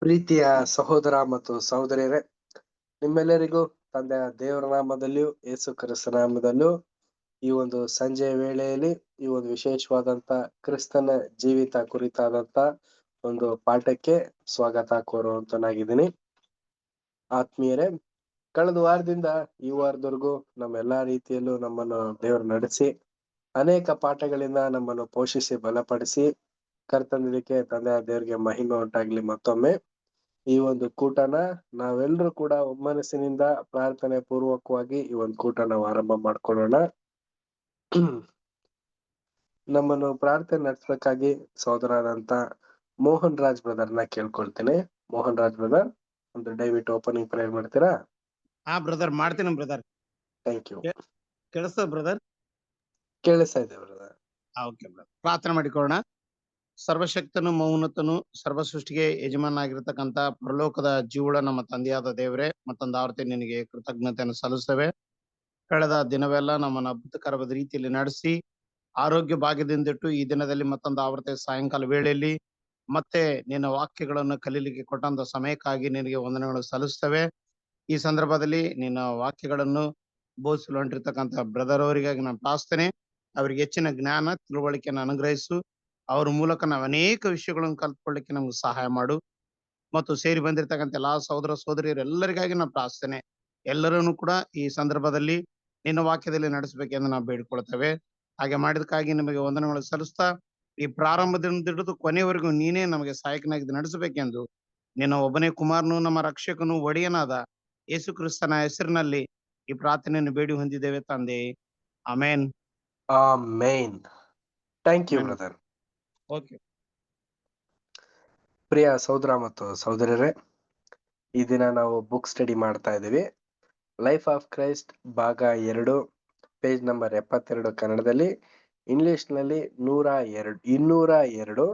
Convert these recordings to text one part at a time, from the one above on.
ಪ್ರೀತಿಯ ಸಹೋದರ ಮತ್ತು ಸಹೋದರಿಯರೇ, ನಿಮ್ಮೆಲ್ಲರಿಗೂ ತಂದೆಯ ದೇವರ ನಾಮದಲ್ಲಿಯೂ ಯೇಸು ಕ್ರಿಸ್ತ ನಾಮದಲ್ಲೂ ಈ ಒಂದು ಸಂಜೆಯ ವೇಳೆಯಲ್ಲಿ ಈ ಒಂದು ವಿಶೇಷವಾದಂತ ಕ್ರಿಸ್ತನ ಜೀವಿತ ಕುರಿತಾದಂತ ಒಂದು ಪಾಠಕ್ಕೆ ಸ್ವಾಗತ ಕೋರುವಂತನಾಗಿದ್ದೀನಿ. ಆತ್ಮೀಯರೇ, ಕಳೆದ ವಾರದಿಂದ ಈ ವಾರದವರೆಗೂ ನಮ್ಮೆಲ್ಲಾ ರೀತಿಯಲ್ಲೂ ನಮ್ಮನ್ನು ದೇವರು ನಡೆಸಿ ಅನೇಕ ಪಾಠಗಳಿಂದ ನಮ್ಮನ್ನು ಪೋಷಿಸಿ ಬಲಪಡಿಸಿ ಕರ್ತನಿದಕ್ಕೆ ತಂದೆಯ ದೇವರಿಗೆ ಮಹಿಮೆ ಉಂಟಾಗ್ಲಿ. ಮತ್ತೊಮ್ಮೆ ಈ ಒಂದು ಕೂಟನ ನಾವೆಲ್ಲರೂ ಕೂಡ ಒಮ್ಮನಸ್ಸಿನಿಂದ ಪ್ರಾರ್ಥನೆ ಪೂರ್ವಕವಾಗಿ ಈ ಒಂದು ಕೂಟ ನಾವು ಆರಂಭ ಮಾಡ್ಕೊಳ್ಳೋಣ. ನಮ್ಮನ್ನು ಪ್ರಾರ್ಥನೆ ನಡೆಸಬೇಕಾಗಿ ಸಹೋದರರಂತ ಮೋಹನ್ ರಾಜ್ ಬ್ರದರ್ನ ಕೇಳ್ಕೊಳ್ತೇನೆ. ಮೋಹನ್ ರಾಜ್ ಬ್ರದರ್, ಒಂದು ದಯವಿಟ್ಟು ಓಪನಿಂಗ್ ಪ್ರೇಯರ್ ಮಾಡ್ತೀರಾ? ಹಾ ಬ್ರದರ್, ಮಾಡ್ತೀನಿ ಬ್ರದರ್. Thank you. ಕೇಳಿಸ್ತದ ಬ್ರದರ್? ಕೇಳಿಸ್ತಾ ಇದೆ ಬ್ರದರ್. ಓಕೆ ಬ್ರದರ್, ಪ್ರಾರ್ಥನೆ ಮಾಡಿಕೊಳ್ಳೋಣ. ಸರ್ವಶಕ್ತನು, ಮೌನತನು, ಸರ್ವ ಸೃಷ್ಟಿಗೆ ಯಜಮಾನಾಗಿರ್ತಕ್ಕಂಥ ಪರಲೋಕದ ಜೀವುಳ ನಮ್ಮ ತಂದೆಯಾದ ದೇವರೇ, ಮತ್ತೊಂದು ಆವರ್ತಿ ನಿನಗೆ ಕೃತಜ್ಞತೆಯನ್ನು ಸಲ್ಲಿಸ್ತೇವೆ. ಕಳೆದ ದಿನವೆಲ್ಲ ನಮ್ಮನ್ನು ಅದ್ಭುತಕರವಾದ ರೀತಿಯಲ್ಲಿ ನಡೆಸಿ ಆರೋಗ್ಯ ಭಾಗ್ಯದಿಂದಿಟ್ಟು ಈ ದಿನದಲ್ಲಿ ಮತ್ತೊಂದು ಆವರ್ತಿ ಸಾಯಂಕಾಲ ವೇಳೆಯಲ್ಲಿ ಮತ್ತೆ ನಿನ್ನ ವಾಕ್ಯಗಳನ್ನು ಕಲೀಲಿಕ್ಕೆ ಕೊಟ್ಟಂತ ಸಮಯಕ್ಕಾಗಿ ನಿನಗೆ ವಂದನೆಗಳು ಸಲ್ಲಿಸ್ತೇವೆ. ಈ ಸಂದರ್ಭದಲ್ಲಿ ನಿನ್ನ ವಾಕ್ಯಗಳನ್ನು ಬೋಧಿಸಲು ಹೊಂಟಿರ್ತಕ್ಕಂಥ ಬ್ರದರ್ ಅವರಿಗಾಗಿ ನಾನು ಪ್ರಾರ್ಥನೆ, ಅವರಿಗೆ ಹೆಚ್ಚಿನ ಜ್ಞಾನ ತಿಳುವಳಿಕೆಯನ್ನು ಅನುಗ್ರಹಿಸು. ಅವ್ರ ಮೂಲಕ ನಾವು ಅನೇಕ ವಿಷಯಗಳನ್ನು ಕಲ್ತ್ಕೊಳ್ಳಿಕ್ಕೆ ನಮ್ಗೆ ಸಹಾಯ ಮಾಡು. ಮತ್ತು ಸೇರಿ ಬಂದಿರತಕ್ಕಂಥ ಎಲ್ಲಾ ಸಹೋದರ ಸಹೋದರಿಯರು ಎಲ್ಲರಿಗಾಗಿ ನಾವು ಪ್ರಾರ್ಥನೆ, ಎಲ್ಲರನ್ನು ಕೂಡ ಈ ಸಂದರ್ಭದಲ್ಲಿ ನಿನ್ನ ವಾಕ್ಯದಲ್ಲಿ ನಡೆಸಬೇಕೆಂದು ನಾವು ಬೇಡಿಕೊಳ್ತೇವೆ. ಹಾಗೆ ಮಾಡಿದಕ್ಕಾಗಿ ನಿಮಗೆ ವಂದನೆಗಳು ಸಲ್ಲಿಸ್ತಾ, ಈ ಪ್ರಾರಂಭದಿಂದ ಹಿಡಿದು ಕೊನೆಯವರೆಗೂ ನೀನೇ ನಮಗೆ ಸಹಾಯಕನಾಗಿ ನಡೆಸಬೇಕೆಂದು ನಿನ್ನ ಒಬ್ಬನೇ ಕುಮಾರನು ನಮ್ಮ ರಕ್ಷಕನು ಒಡೆಯನಾದ ಯೇಸು ಕ್ರಿಸ್ತನ ಹೆಸರಿನಲ್ಲಿ ಈ ಪ್ರಾರ್ಥನೆಯನ್ನು ಬೇಡಿ ಹೊಂದಿದ್ದೇವೆ ತಂದೆ, amen. Amen. Thank you brother. Okay. ಪ್ರಿಯ ಸಹೋದರ ಮತ್ತು ಸಹೋದರರೇ, ಈ ದಿನ ನಾವು ಬುಕ್ ಸ್ಟಡಿ ಮಾಡ್ತಾ ಇದ್ದೀವಿ. ಲೈಫ್ ಆಫ್ ಕ್ರೈಸ್ಟ್ ಭಾಗ 2, ಪೇಜ್ ನಂಬರ್ 72 ಕನ್ನಡದಲ್ಲಿ, ಇಂಗ್ಲಿಷ್ ನಲ್ಲಿ 202.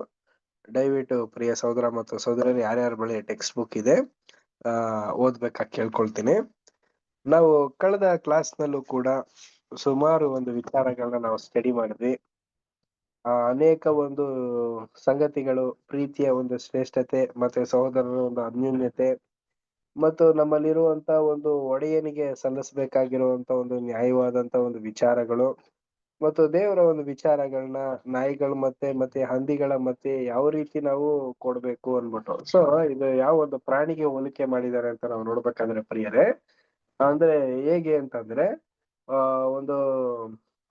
ದಯವಿಟ್ಟು ಪ್ರಿಯ ಸಹೋದರ ಮತ್ತು ಸಹೋದರರು ಯಾರ್ಯಾರ ಬಳಿ ಟೆಕ್ಸ್ಟ್ ಬುಕ್ ಇದೆ ಓದ್ಬೇಕಾಗಿ ಕೇಳ್ಕೊಳ್ತೀನಿ. ನಾವು ಕಳೆದ ಕ್ಲಾಸ್ ನಲ್ಲೂ ಕೂಡ ಸುಮಾರು ಒಂದು ವಿಚಾರಗಳನ್ನ ನಾವು ಸ್ಟಡಿ ಮಾಡಿದ್ವಿ. ಅನೇಕ ಒಂದು ಸಂಗತಿಗಳು, ಪ್ರೀತಿಯ ಒಂದು ಶ್ರೇಷ್ಠತೆ ಮತ್ತೆ ಸಹೋದರರ ಒಂದು ಅನ್ಯೋನ್ಯತೆ ಮತ್ತು ನಮ್ಮಲ್ಲಿರುವಂತ ಒಂದು ಒಡೆಯನಿಗೆ ಸಲ್ಲಿಸಬೇಕಾಗಿರುವಂತ ಒಂದು ನ್ಯಾಯವಾದಂತ ಒಂದು ವಿಚಾರಗಳು ಮತ್ತು ದೇವರ ಒಂದು ವಿಚಾರಗಳನ್ನ ನಾಯಿಗಳು ಮತ್ತೆ ಹಂದಿಗಳ ಮತ್ತೆ ಯಾವ ರೀತಿ ನಾವು ಕೊಡ್ಬೇಕು ಅನ್ಬಿಟ್ಟು. ಸೊ ಇದು ಯಾವ ಒಂದು ಪ್ರಾಣಿಗೆ ಹೋಲಿಕೆ ಮಾಡಿದ್ದಾರೆ ಅಂತ ನಾವು ನೋಡ್ಬೇಕಾದ್ರೆ ಪ್ರಿಯರೇ, ಅಂದ್ರೆ ಹೇಗೆ ಅಂತಂದ್ರೆ ಒಂದು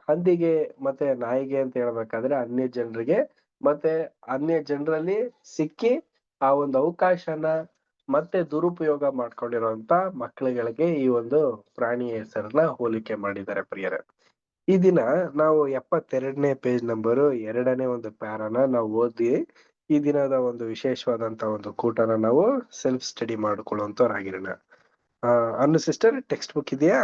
ಹಂದಿಗೆ ಮತ್ತೆ ನಾಯಿಗೆ ಅಂತ ಹೇಳ್ಬೇಕಾದ್ರೆ ಅನ್ಯ ಜನರಿಗೆ ಮತ್ತೆ ಅನ್ಯ ಜನರಲ್ಲಿ ಸಿಕ್ಕಿ ಆ ಒಂದು ಅವಕಾಶನ ಮತ್ತೆ ದುರುಪಯೋಗ ಮಾಡ್ಕೊಂಡಿರುವಂತ ಮಕ್ಕಳುಗಳಿಗೆ ಈ ಒಂದು ಪ್ರಾಣಿಯ ಹೆಸರನ್ನ ಹೋಲಿಕೆ ಮಾಡಿದ್ದಾರೆ ಪ್ರಿಯರೇ. ಈ ದಿನ ನಾವು 72ನೇ ಪೇಜ್ ನಂಬರು 2ನೇ ಒಂದು ಪ್ಯಾರಾನ ನಾವು ಓದಿ ಈ ದಿನದ ಒಂದು ವಿಶೇಷವಾದಂತ ಒಂದು ಕೂಟನ ನಾವು ಸೆಲ್ಫ್ ಸ್ಟಡಿ ಮಾಡ್ಕೊಳ್ಳುವಂತವ್ರಾಗಿರೋಣ. ಅನ್ನು ಸಿಸ್ಟರ್, ಟೆಕ್ಸ್ಟ್ ಬುಕ್ ಇದೆಯಾ?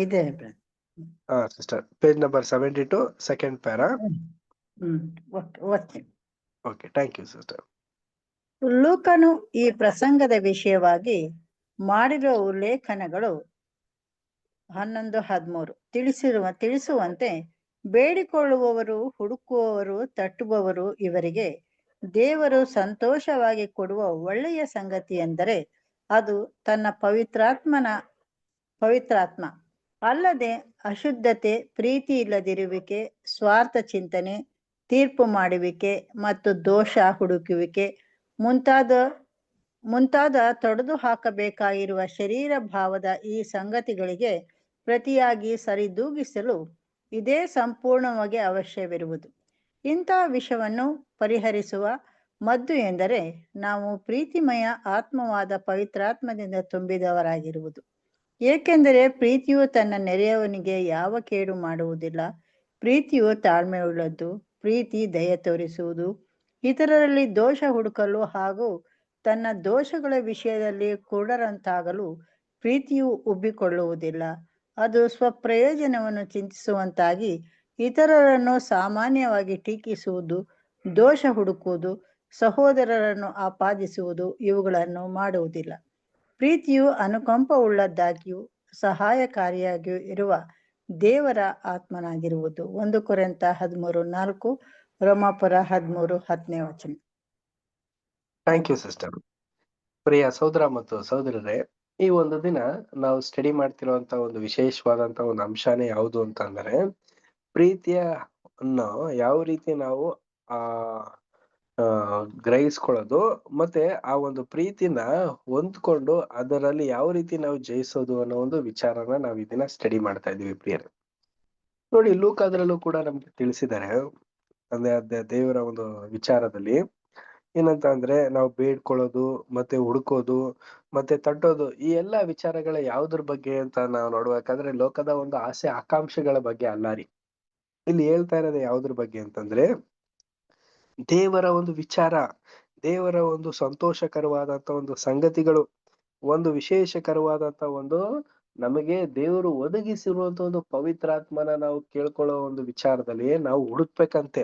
ಇದೆ sister, page number 72, second para. Okay, thank you sister. ಲೂಕನು ಈ ಪ್ರಸಂಗದ ವಿಷಯವಾಗಿ ಮಾಡಿರುವ ಉಲ್ಲೇಖನಗಳು 11:13 ತಿಳಿಸುವಂತೆ, ಬೇಡಿಕೊಳ್ಳುವವರು, ಹುಡುಕುವವರು, ತಟ್ಟುವವರು ಇವರಿಗೆ ದೇವರು ಸಂತೋಷವಾಗಿ ಕೊಡುವ ಒಳ್ಳೆಯ ಸಂಗತಿ ಎಂದರೆ ಅದು ತನ್ನ ಪವಿತ್ರಾತ್ಮ ಅಲ್ಲದೆ ಅಶುದ್ಧತೆ, ಪ್ರೀತಿ ಇಲ್ಲದಿರುವಿಕೆ, ಸ್ವಾರ್ಥ ಚಿಂತನೆ, ತೀರ್ಪು ಮಾಡುವಿಕೆ ಮತ್ತು ದೋಷ ಹುಡುಕುವಿಕೆ ಮುಂತಾದ ತೊಡೆದು ಹಾಕಬೇಕಾಗಿರುವ ಶರೀರ ಭಾವದ ಈ ಸಂಗತಿಗಳಿಗೆ ಪ್ರತಿಯಾಗಿ ಸರಿದೂಗಿಸಲು ಇದೇ ಸಂಪೂರ್ಣವಾಗಿ ಅವಶ್ಯವಿರುವುದು. ಇಂತಹ ವಿಷಯವನ್ನು ಪರಿಹರಿಸುವ ಮದ್ದು ಎಂದರೆ ನಾವು ಪ್ರೀತಿಮಯ ಆತ್ಮವಾದ ಪವಿತ್ರಾತ್ಮದಿಂದ ತುಂಬಿದವರಾಗಿರುವುದು. ಏಕೆಂದರೆ ಪ್ರೀತಿಯು ತನ್ನ ನೆರೆಯವನಿಗೆ ಯಾವ ಕೇಡು ಮಾಡುವುದಿಲ್ಲ. ಪ್ರೀತಿಯು ತಾಳ್ಮೆಯುಳ್ಳದ್ದು. ಪ್ರೀತಿ ದಯೆ ತೋರಿಸುವುದು, ಇತರರಲ್ಲಿ ದೋಷ ಹುಡುಕಲು ಹಾಗೂ ತನ್ನ ದೋಷಗಳ ವಿಷಯದಲ್ಲಿ ಕುರುಡರಂತಾಗಲು ಪ್ರೀತಿಯು ಉಬ್ಬಿಕೊಳ್ಳುವುದಿಲ್ಲ. ಅದು ಸ್ವಪ್ರಯೋಜನವನ್ನು ಚಿಂತಿಸುವಂತಾಗಿ ಇತರರನ್ನು ಸಾಮಾನ್ಯವಾಗಿ ಟೀಕಿಸುವುದು, ದೋಷ ಹುಡುಕುವುದು, ಸಹೋದರರನ್ನು ಆಪಾದಿಸುವುದು ಇವುಗಳನ್ನು ಮಾಡುವುದಿಲ್ಲ. ಪ್ರೀತಿಯು ಅನುಕಂಪ ಉಳ್ಳದ್ದಾಗಿಯೂ ಸಹಾಯಕಾರಿಯಾಗಿಯೂ ಇರುವ ದೇವರ ಆತ್ಮನಾಗಿರುವುದು. 1 ಕೊರಿಂಥ 13:4, ರೋಮಾಪುರ 13:10. Thank you sister. ಪ್ರಿಯ ಸಹೋದರ ಮತ್ತು ಸಹೋದರರೇ, ಈ ಒಂದು ದಿನ ನಾವು ಸ್ಟಡಿ ಮಾಡ್ತಿರುವಂತ ಒಂದು ವಿಶೇಷವಾದಂತ ಒಂದು ಅಂಶನೇ ಯಾವುದು ಅಂತ ಅಂದ್ರೆ, ಪ್ರೀತಿಯ ಅನ್ನು ಯಾವ ರೀತಿ ನಾವು ಆ ಆ ಗ್ರಹಿಸ್ಕೊಳ್ಳೋದು, ಮತ್ತೆ ಆ ಒಂದು ಪ್ರೀತಿನ ಹೊಂದ್ಕೊಂಡು ಅದರಲ್ಲಿ ಯಾವ ರೀತಿ ನಾವು ಜಯಿಸೋದು ಅನ್ನೋ ಒಂದು ವಿಚಾರನ ನಾವ್ ಇದನ್ನ ಸ್ಟಡಿ ಮಾಡ್ತಾ ಇದೀವಿ ಪ್ರಿಯರೇ. ನೋಡಿ, ಲೂಕಾದ್ರಲ್ಲೂ ಕೂಡ ನಮ್ಗೆ ತಿಳಿಸಿದ್ದಾರೆ, ಅಂದ್ರೆ ದೇವರ ಒಂದು ವಿಚಾರದಲ್ಲಿ ಏನಂತ ಅಂದ್ರೆ, ನಾವು ಬೇಡ್ಕೊಳ್ಳೋದು ಮತ್ತೆ ಹುಡುಕೋದು ಮತ್ತೆ ತಟ್ಟೋದು, ಈ ಎಲ್ಲಾ ವಿಚಾರಗಳ ಯಾವ್ದ್ರ ಬಗ್ಗೆ ಅಂತ ನಾವು ನೋಡ್ಬೇಕಾದ್ರೆ ಲೋಕದ ಒಂದು ಆಸೆ ಆಕಾಂಕ್ಷೆಗಳ ಬಗ್ಗೆ ಅಲ್ಲ ರೀ. ಇಲ್ಲಿ ಹೇಳ್ತಾ ಇರೋದು ಯಾವ್ದ್ರ ಬಗ್ಗೆ ಅಂತಂದ್ರೆ, ದೇವರ ಒಂದು ವಿಚಾರ, ದೇವರ ಒಂದು ಸಂತೋಷಕರವಾದಂತ ಒಂದು ಸಂಗತಿಗಳು, ಒಂದು ವಿಶೇಷಕರವಾದಂತ ಒಂದು ನಮಗೆ ದೇವರು ಒದಗಿಸಿರುವಂತ ಒಂದು ಪವಿತ್ರಾತ್ಮನ ನಾವು ಕೇಳ್ಕೊಳ್ಳೋ ಒಂದು ವಿಚಾರದಲ್ಲಿ ನಾವು ಹುಡುಕ್ಬೇಕಂತೆ.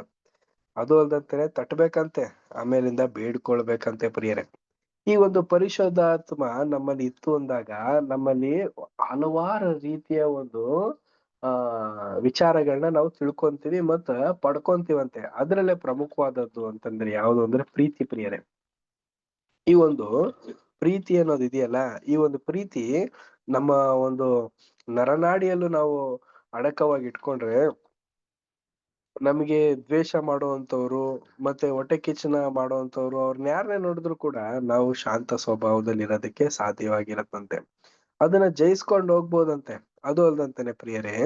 ಅದು ಅಲ್ದಂತೆ ತಟ್ಟಬೇಕಂತೆ, ಆಮೇಲಿಂದ ಬೇಡ್ಕೊಳ್ಬೇಕಂತೆ ಪ್ರಿಯರೇ. ಈ ಒಂದು ಪರಿಶುದ್ಧಾತ್ಮ ನಮ್ಮಲ್ಲಿ ಇತ್ತು ಅಂದಾಗ ನಮ್ಮಲ್ಲಿ ಹಲವಾರು ರೀತಿಯ ಒಂದು ವಿಚಾರಗಳನ್ನ ನಾವು ತಿಳ್ಕೊಂತೀವಿ ಮತ್ತ ಪಡ್ಕೊಂತೀವಂತೆ. ಅದ್ರಲ್ಲೇ ಪ್ರಮುಖವಾದದ್ದು ಅಂತಂದ್ರೆ ಯಾವುದು ಅಂದ್ರೆ ಪ್ರೀತಿ ಪ್ರಿಯರೇ. ಈ ಒಂದು ಪ್ರೀತಿ ಅನ್ನೋದು ಇದೆಯಲ್ಲ, ಈ ಒಂದು ಪ್ರೀತಿ ನಮ್ಮ ಒಂದು ನರನಾಡಿಯಲ್ಲೂ ನಾವು ಅಡಕವಾಗಿ ಇಟ್ಕೊಂಡ್ರೆ, ನಮಗೆ ದ್ವೇಷ ಮಾಡುವಂತವ್ರು ಮತ್ತೆ ಹೊಟ್ಟೆ ಕಿಚ್ಚನ ಮಾಡುವಂತವ್ರು ಅವ್ರನ್ನ ಯಾರನ್ನೇ ನೋಡಿದ್ರು ಕೂಡ ನಾವು ಶಾಂತ ಸ್ವಭಾವದಲ್ಲಿ ಇರೋದಕ್ಕೆ ಸಾಧ್ಯವಾಗಿರತ್ತಂತೆ. ಅದನ್ನ ಜಯಿಸ್ಕೊಂಡು ಹೋಗ್ಬೋದಂತೆ. ಅದು ಅಲ್ದಂತೆನೆ ಪ್ರಿಯರೇ,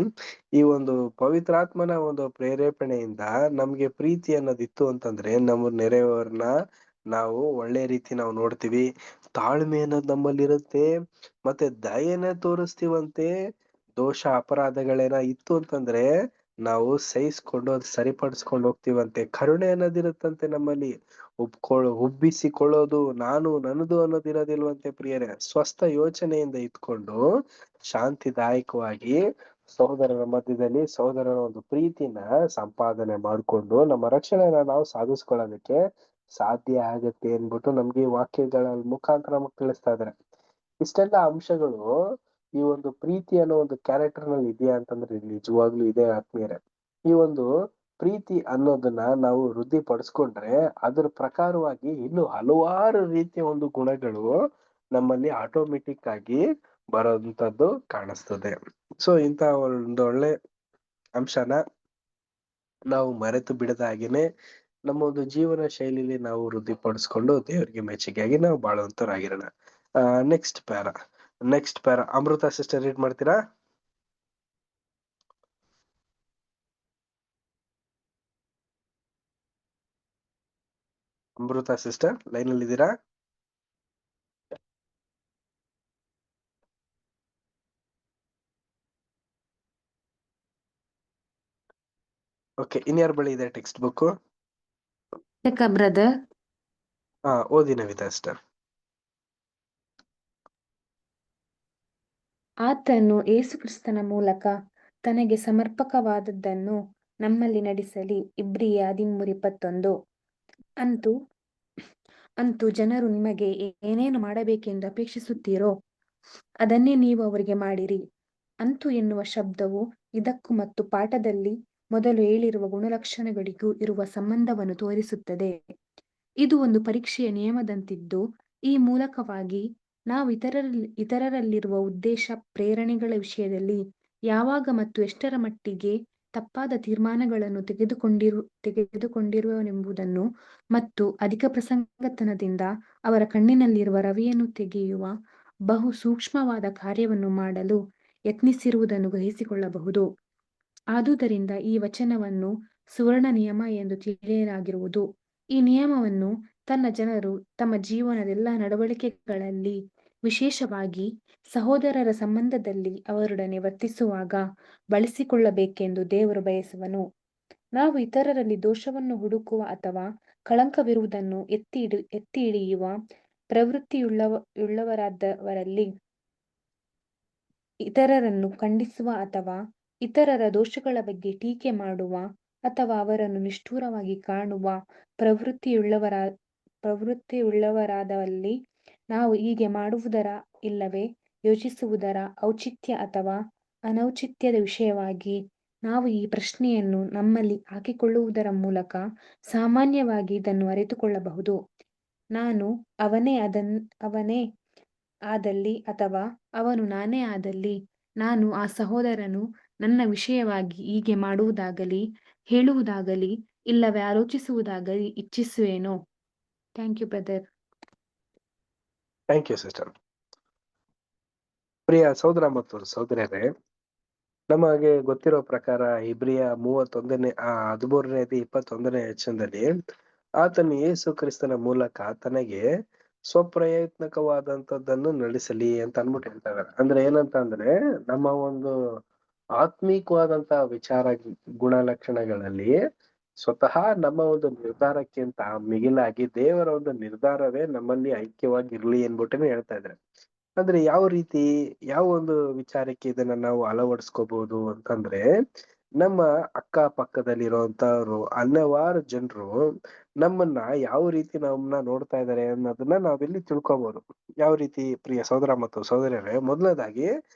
ಈ ಒಂದು ಪವಿತ್ರಾತ್ಮನ ಒಂದು ಪ್ರೇರೇಪಣೆಯಿಂದ ನಮ್ಗೆ ಪ್ರೀತಿ ಅನ್ನೋದಿತ್ತು ಅಂತಂದ್ರೆ ನಮ್ಮ ನೆರೆಯವರನ್ನ ನಾವು ಒಳ್ಳೆ ರೀತಿ ನಾವು ನೋಡ್ತೀವಿ, ತಾಳ್ಮೆ ಅನ್ನೋದು ನಮ್ಮಲ್ಲಿರುತ್ತೆ, ಮತ್ತೆ ದಯೆನ ತೋರಿಸ್ತೀವಂತೆ. ದೋಷ ಅಪರಾಧಗಳೇನ ಇತ್ತು ಅಂತಂದ್ರೆ ನಾವು ಸಹಿಸ್ಕೊಂಡು ಅದು ಸರಿಪಡಿಸ್ಕೊಂಡು ಹೋಗ್ತೀವಂತೆ. ಕರುಣೆ ಅನ್ನೋದಿರುತ್ತಂತೆ ನಮ್ಮಲ್ಲಿ. ಉಬ್ಬಿಸಿಕೊಳ್ಳೋದು, ನಾನು ನನ್ನದು ಅನ್ನೋದಿರೋದಿಲ್ವಂತೆ ಪ್ರಿಯರೇ. ಸ್ವಸ್ಥ ಯೋಚನೆಯಿಂದ ಇದ್ಕೊಂಡು ಶಾಂತಿದಾಯಕವಾಗಿ ಸಹೋದರರ ಮಧ್ಯದಲ್ಲಿ ಸಹೋದರರ ಒಂದು ಪ್ರೀತಿನ ಸಂಪಾದನೆ ಮಾಡ್ಕೊಂಡು ನಮ್ಮ ರಕ್ಷಣೆನ ನಾವು ಸಾಧಿಸ್ಕೊಳ್ಳೋದಕ್ಕೆ ಸಾಧ್ಯ ಆಗತ್ತೆ ಅನ್ಬಿಟ್ಟು ನಮ್ಗೆ ಈ ವಾಕ್ಯಗಳ ಮುಖಾಂತರ ನಮಗ್ ತಿಳಿಸ್ತಾ ಇದಾರೆ. ಇಷ್ಟೆಲ್ಲ ಅಂಶಗಳು ಈ ಒಂದು ಪ್ರೀತಿ ಅನ್ನೋ ಒಂದು ಕ್ಯಾರೆಕ್ಟರ್ ನಲ್ಲಿ ಇದೆಯಾ ಅಂತಂದ್ರೆ ನಿಜವಾಗ್ಲೂ ಇದೆ ಆತ್ಮೀಯರೇ. ಈ ಒಂದು ಪ್ರೀತಿ ಅನ್ನೋದನ್ನ ನಾವು ವೃದ್ಧಿ ಪಡಿಸ್ಕೊಂಡ್ರೆ ಅದ್ರ ಪ್ರಕಾರವಾಗಿ ಇನ್ನು ಹಲವಾರು ರೀತಿಯ ಒಂದು ಗುಣಗಳು ನಮ್ಮಲ್ಲಿ ಆಟೋಮೆಟಿಕ್ ಆಗಿ ಬರೋಂಥದ್ದು ಕಾಣಿಸ್ತದೆ. ಸೊ ಇಂತ ಒಂದು ಒಳ್ಳೆ ಅಂಶನ ನಾವು ಮರೆತು ಬಿಡದ ಹಾಗೇನೆ ನಮ್ಮ ಒಂದು ಜೀವನ ಶೈಲಿಲಿ ನಾವು ವೃದ್ಧಿಪಡಿಸ್ಕೊಂಡು ದೇವರಿಗೆ ಮೆಚ್ಚುಗೆಯಾಗಿ ನಾವು ಬಾಳುವಂತರಾಗಿರೋಣ. ನೆಕ್ಸ್ಟ್ ಪ್ಯಾರ ಅಮೃತ ಸಿಸ್ಟರ್ ರೀಡ್ ಮಾಡ್ತೀರಾ? ಅಮೃತ ಸಿಸ್ಟರ್ ಲೈನ್ ಅಲ್ಲಿ ಇದ್ದೀರಾ? ಓಕೆ, ಇನ್ಯಾರ ಬಳಿ ಇದೆ ಟೆಕ್ಸ್ಟ್ ಬುಕ್? ಬ್ರದರ್. ಓದಿ ನವಿತಾ ಸಿಸ್ಟರ್. ಆತನು ಯೇಸುಕ್ರಿಸ್ತನ ಮೂಲಕ ತನಗೆ ಸಮರ್ಪಕವಾದದ್ದನ್ನು ನಮ್ಮಲ್ಲಿ ನಡೆಸಲಿ. ಇಬ್ರಿಯ 13:21. ಅಂತೂ ಜನರು ನಿಮಗೆ ಏನೇನು ಮಾಡಬೇಕೆಂದು ಅಪೇಕ್ಷಿಸುತ್ತೀರೋ ಅದನ್ನೇ ನೀವು ಅವರಿಗೆ ಮಾಡಿರಿ. ಅಂತೂ ಎನ್ನುವ ಶಬ್ದವು ಇದಕ್ಕೂ ಮತ್ತು ಪಾಠದಲ್ಲಿ ಮೊದಲು ಹೇಳಿರುವ ಗುಣಲಕ್ಷಣಗಳಿಗೂ ಇರುವ ಸಂಬಂಧವನ್ನು ತೋರಿಸುತ್ತದೆ. ಇದು ಒಂದು ಪರೀಕ್ಷೆಯ ನಿಯಮದಂತಿದ್ದು, ಈ ಮೂಲಕವಾಗಿ ನಾವು ಇತರರಲ್ಲಿರುವ ಉದ್ದೇಶ ಪ್ರೇರಣೆಗಳ ವಿಷಯದಲ್ಲಿ ಯಾವಾಗ ಮತ್ತು ಎಷ್ಟರ ಮಟ್ಟಿಗೆ ತಪ್ಪಾದ ತೀರ್ಮಾನಗಳನ್ನು ತೆಗೆದುಕೊಂಡಿರುವೆನೆಂಬುದನ್ನು ಮತ್ತು ಅಧಿಕ ಪ್ರಸಂಗತನದಿಂದ ಅವರ ಕಣ್ಣಿನಲ್ಲಿರುವ ರವಿಯನ್ನು ತೆಗೆಯುವ ಬಹು ಸೂಕ್ಷ್ಮವಾದ ಕಾರ್ಯವನ್ನು ಮಾಡಲು ಯತ್ನಿಸಿರುವುದನ್ನು ಗ್ರಹಿಸಿಕೊಳ್ಳಬಹುದು. ಆದುದರಿಂದ ಈ ವಚನವನ್ನು ಸುವರ್ಣ ನಿಯಮ ಎಂದು ತಿಳಿಯಲಾಗಿರುವುದು. ಈ ನಿಯಮವನ್ನು ತನ್ನ ಜನರು ತಮ್ಮ ಜೀವನದ ಎಲ್ಲ ನಡವಳಿಕೆಗಳಲ್ಲಿ, ವಿಶೇಷವಾಗಿ ಸಹೋದರರ ಸಂಬಂಧದಲ್ಲಿ ಅವರೊಡನೆ ವರ್ತಿಸುವಾಗ ಬಳಸಿಕೊಳ್ಳಬೇಕೆಂದು ದೇವರು ಬಯಸುವನು. ನಾವು ಇತರರಲ್ಲಿ ದೋಷವನ್ನು ಹುಡುಕುವ ಅಥವಾ ಕಳಂಕವಿರುವುದನ್ನು ಎತ್ತಿ ಹಿಡಿಯುವ ಪ್ರವೃತ್ತಿಯುಳ್ಳವರಾದವರಲ್ಲಿ, ಇತರರನ್ನು ಖಂಡಿಸುವ ಅಥವಾ ಇತರರ ದೋಷಗಳ ಬಗ್ಗೆ ಟೀಕೆ ಮಾಡುವ ಅಥವಾ ಅವರನ್ನು ನಿಷ್ಠುರವಾಗಿ ಕಾಣುವ ಪ್ರವೃತ್ತಿಯುಳ್ಳವರಾದಲ್ಲಿ ನಾವು ಹೀಗೆ ಮಾಡುವುದರ ಇಲ್ಲವೇ ಯೋಚಿಸುವುದರ ಔಚಿತ್ಯ ಅಥವಾ ಅನೌಚಿತ್ಯದ ವಿಷಯವಾಗಿ ನಾವು ಈ ಪ್ರಶ್ನೆಯನ್ನು ನಮ್ಮಲ್ಲಿ ಹಾಕಿಕೊಳ್ಳುವುದರ ಮೂಲಕ ಸಾಮಾನ್ಯವಾಗಿ ಇದನ್ನು ಅರಿತುಕೊಳ್ಳಬಹುದು. ನಾನು ಅವನೇ ಆದಲ್ಲಿ ಅಥವಾ ಅವನು ನಾನೇ ಆದಲ್ಲಿ ನಾನು ಆ ಸಹೋದರನು ನನ್ನ ವಿಷಯವಾಗಿ ಹೀಗೆ ಮಾಡುವುದಾಗಲಿ ಹೇಳುವುದಾಗಲಿ ಇಲ್ಲವೇ ಆಲೋಚಿಸುವುದಾಗಲಿ ಇಚ್ಛಿಸುವೆನೋ. Thank you brother. Thank you sister. ಪ್ರಿಯ ಸಹೋದರ ಮತ್ತು ಸಹೋದರಿಯರೇ, ನಮಗೆ ಗೊತ್ತಿರೋ ಪ್ರಕಾರ ಇಬ್ರಿಯ 13:21 ವಚನದಲ್ಲಿ ಆತನು ಯೇಸು ಕ್ರಿಸ್ತನ ಮೂಲಕ ತನಗೆ ಸ್ವಪ್ರಯತ್ನಕವಾದಂತದ್ದನ್ನು ನಡೆಸಲಿ ಅಂತ ಅನ್ಬಿಟ್ಟು ಹೇಳ್ತಾರೆ. ಅಂದ್ರೆ ಏನಂತ ಅಂದ್ರೆ ನಮ್ಮ ಒಂದು ಆತ್ಮೀಕವಾದಂತ ವಿಚಾರ ಗುಣಲಕ್ಷಣಗಳಲ್ಲಿ ಸ್ವತಃ ನಮ್ಮ ಒಂದು ನಿರ್ಧಾರಕ್ಕಿಂತ ಮಿಗಿಲಾಗಿ ದೇವರ ಒಂದು ನಿರ್ಧಾರವೇ ನಮ್ಮಲ್ಲಿ ಐಕ್ಯವಾಗಿರ್ಲಿ ಅನ್ಬಿಟ್ಟೇನೆ ಹೇಳ್ತಾ ಇದ್ದಾರೆ. ಅಂದ್ರೆ ಯಾವ ಒಂದು ವಿಚಾರಕ್ಕೆ ಇದನ್ನ ನಾವು ಅಳವಡಿಸ್ಕೋಬಹುದು ಅಂತಂದ್ರೆ, ನಮ್ಮ ಅಕ್ಕ ಪಕ್ಕದಲ್ಲಿರುವಂತವ್ರು ಹಲವಾರು ಜನರು ನಮ್ಮನ್ನ ಯಾವ ರೀತಿ ನಮ್ಮನ್ನ ನೋಡ್ತಾ ಇದ್ದಾರೆ ಅನ್ನೋದನ್ನ ನಾವಿಲ್ಲಿ ತಿಳ್ಕೊಬಹುದು. ಯಾವ ರೀತಿ ಪ್ರಿಯ ಸಹೋದರ ಮತ್ತು ಸಹೋದರಿಯರೇ, ಮೊದಲನೇದಾಗಿ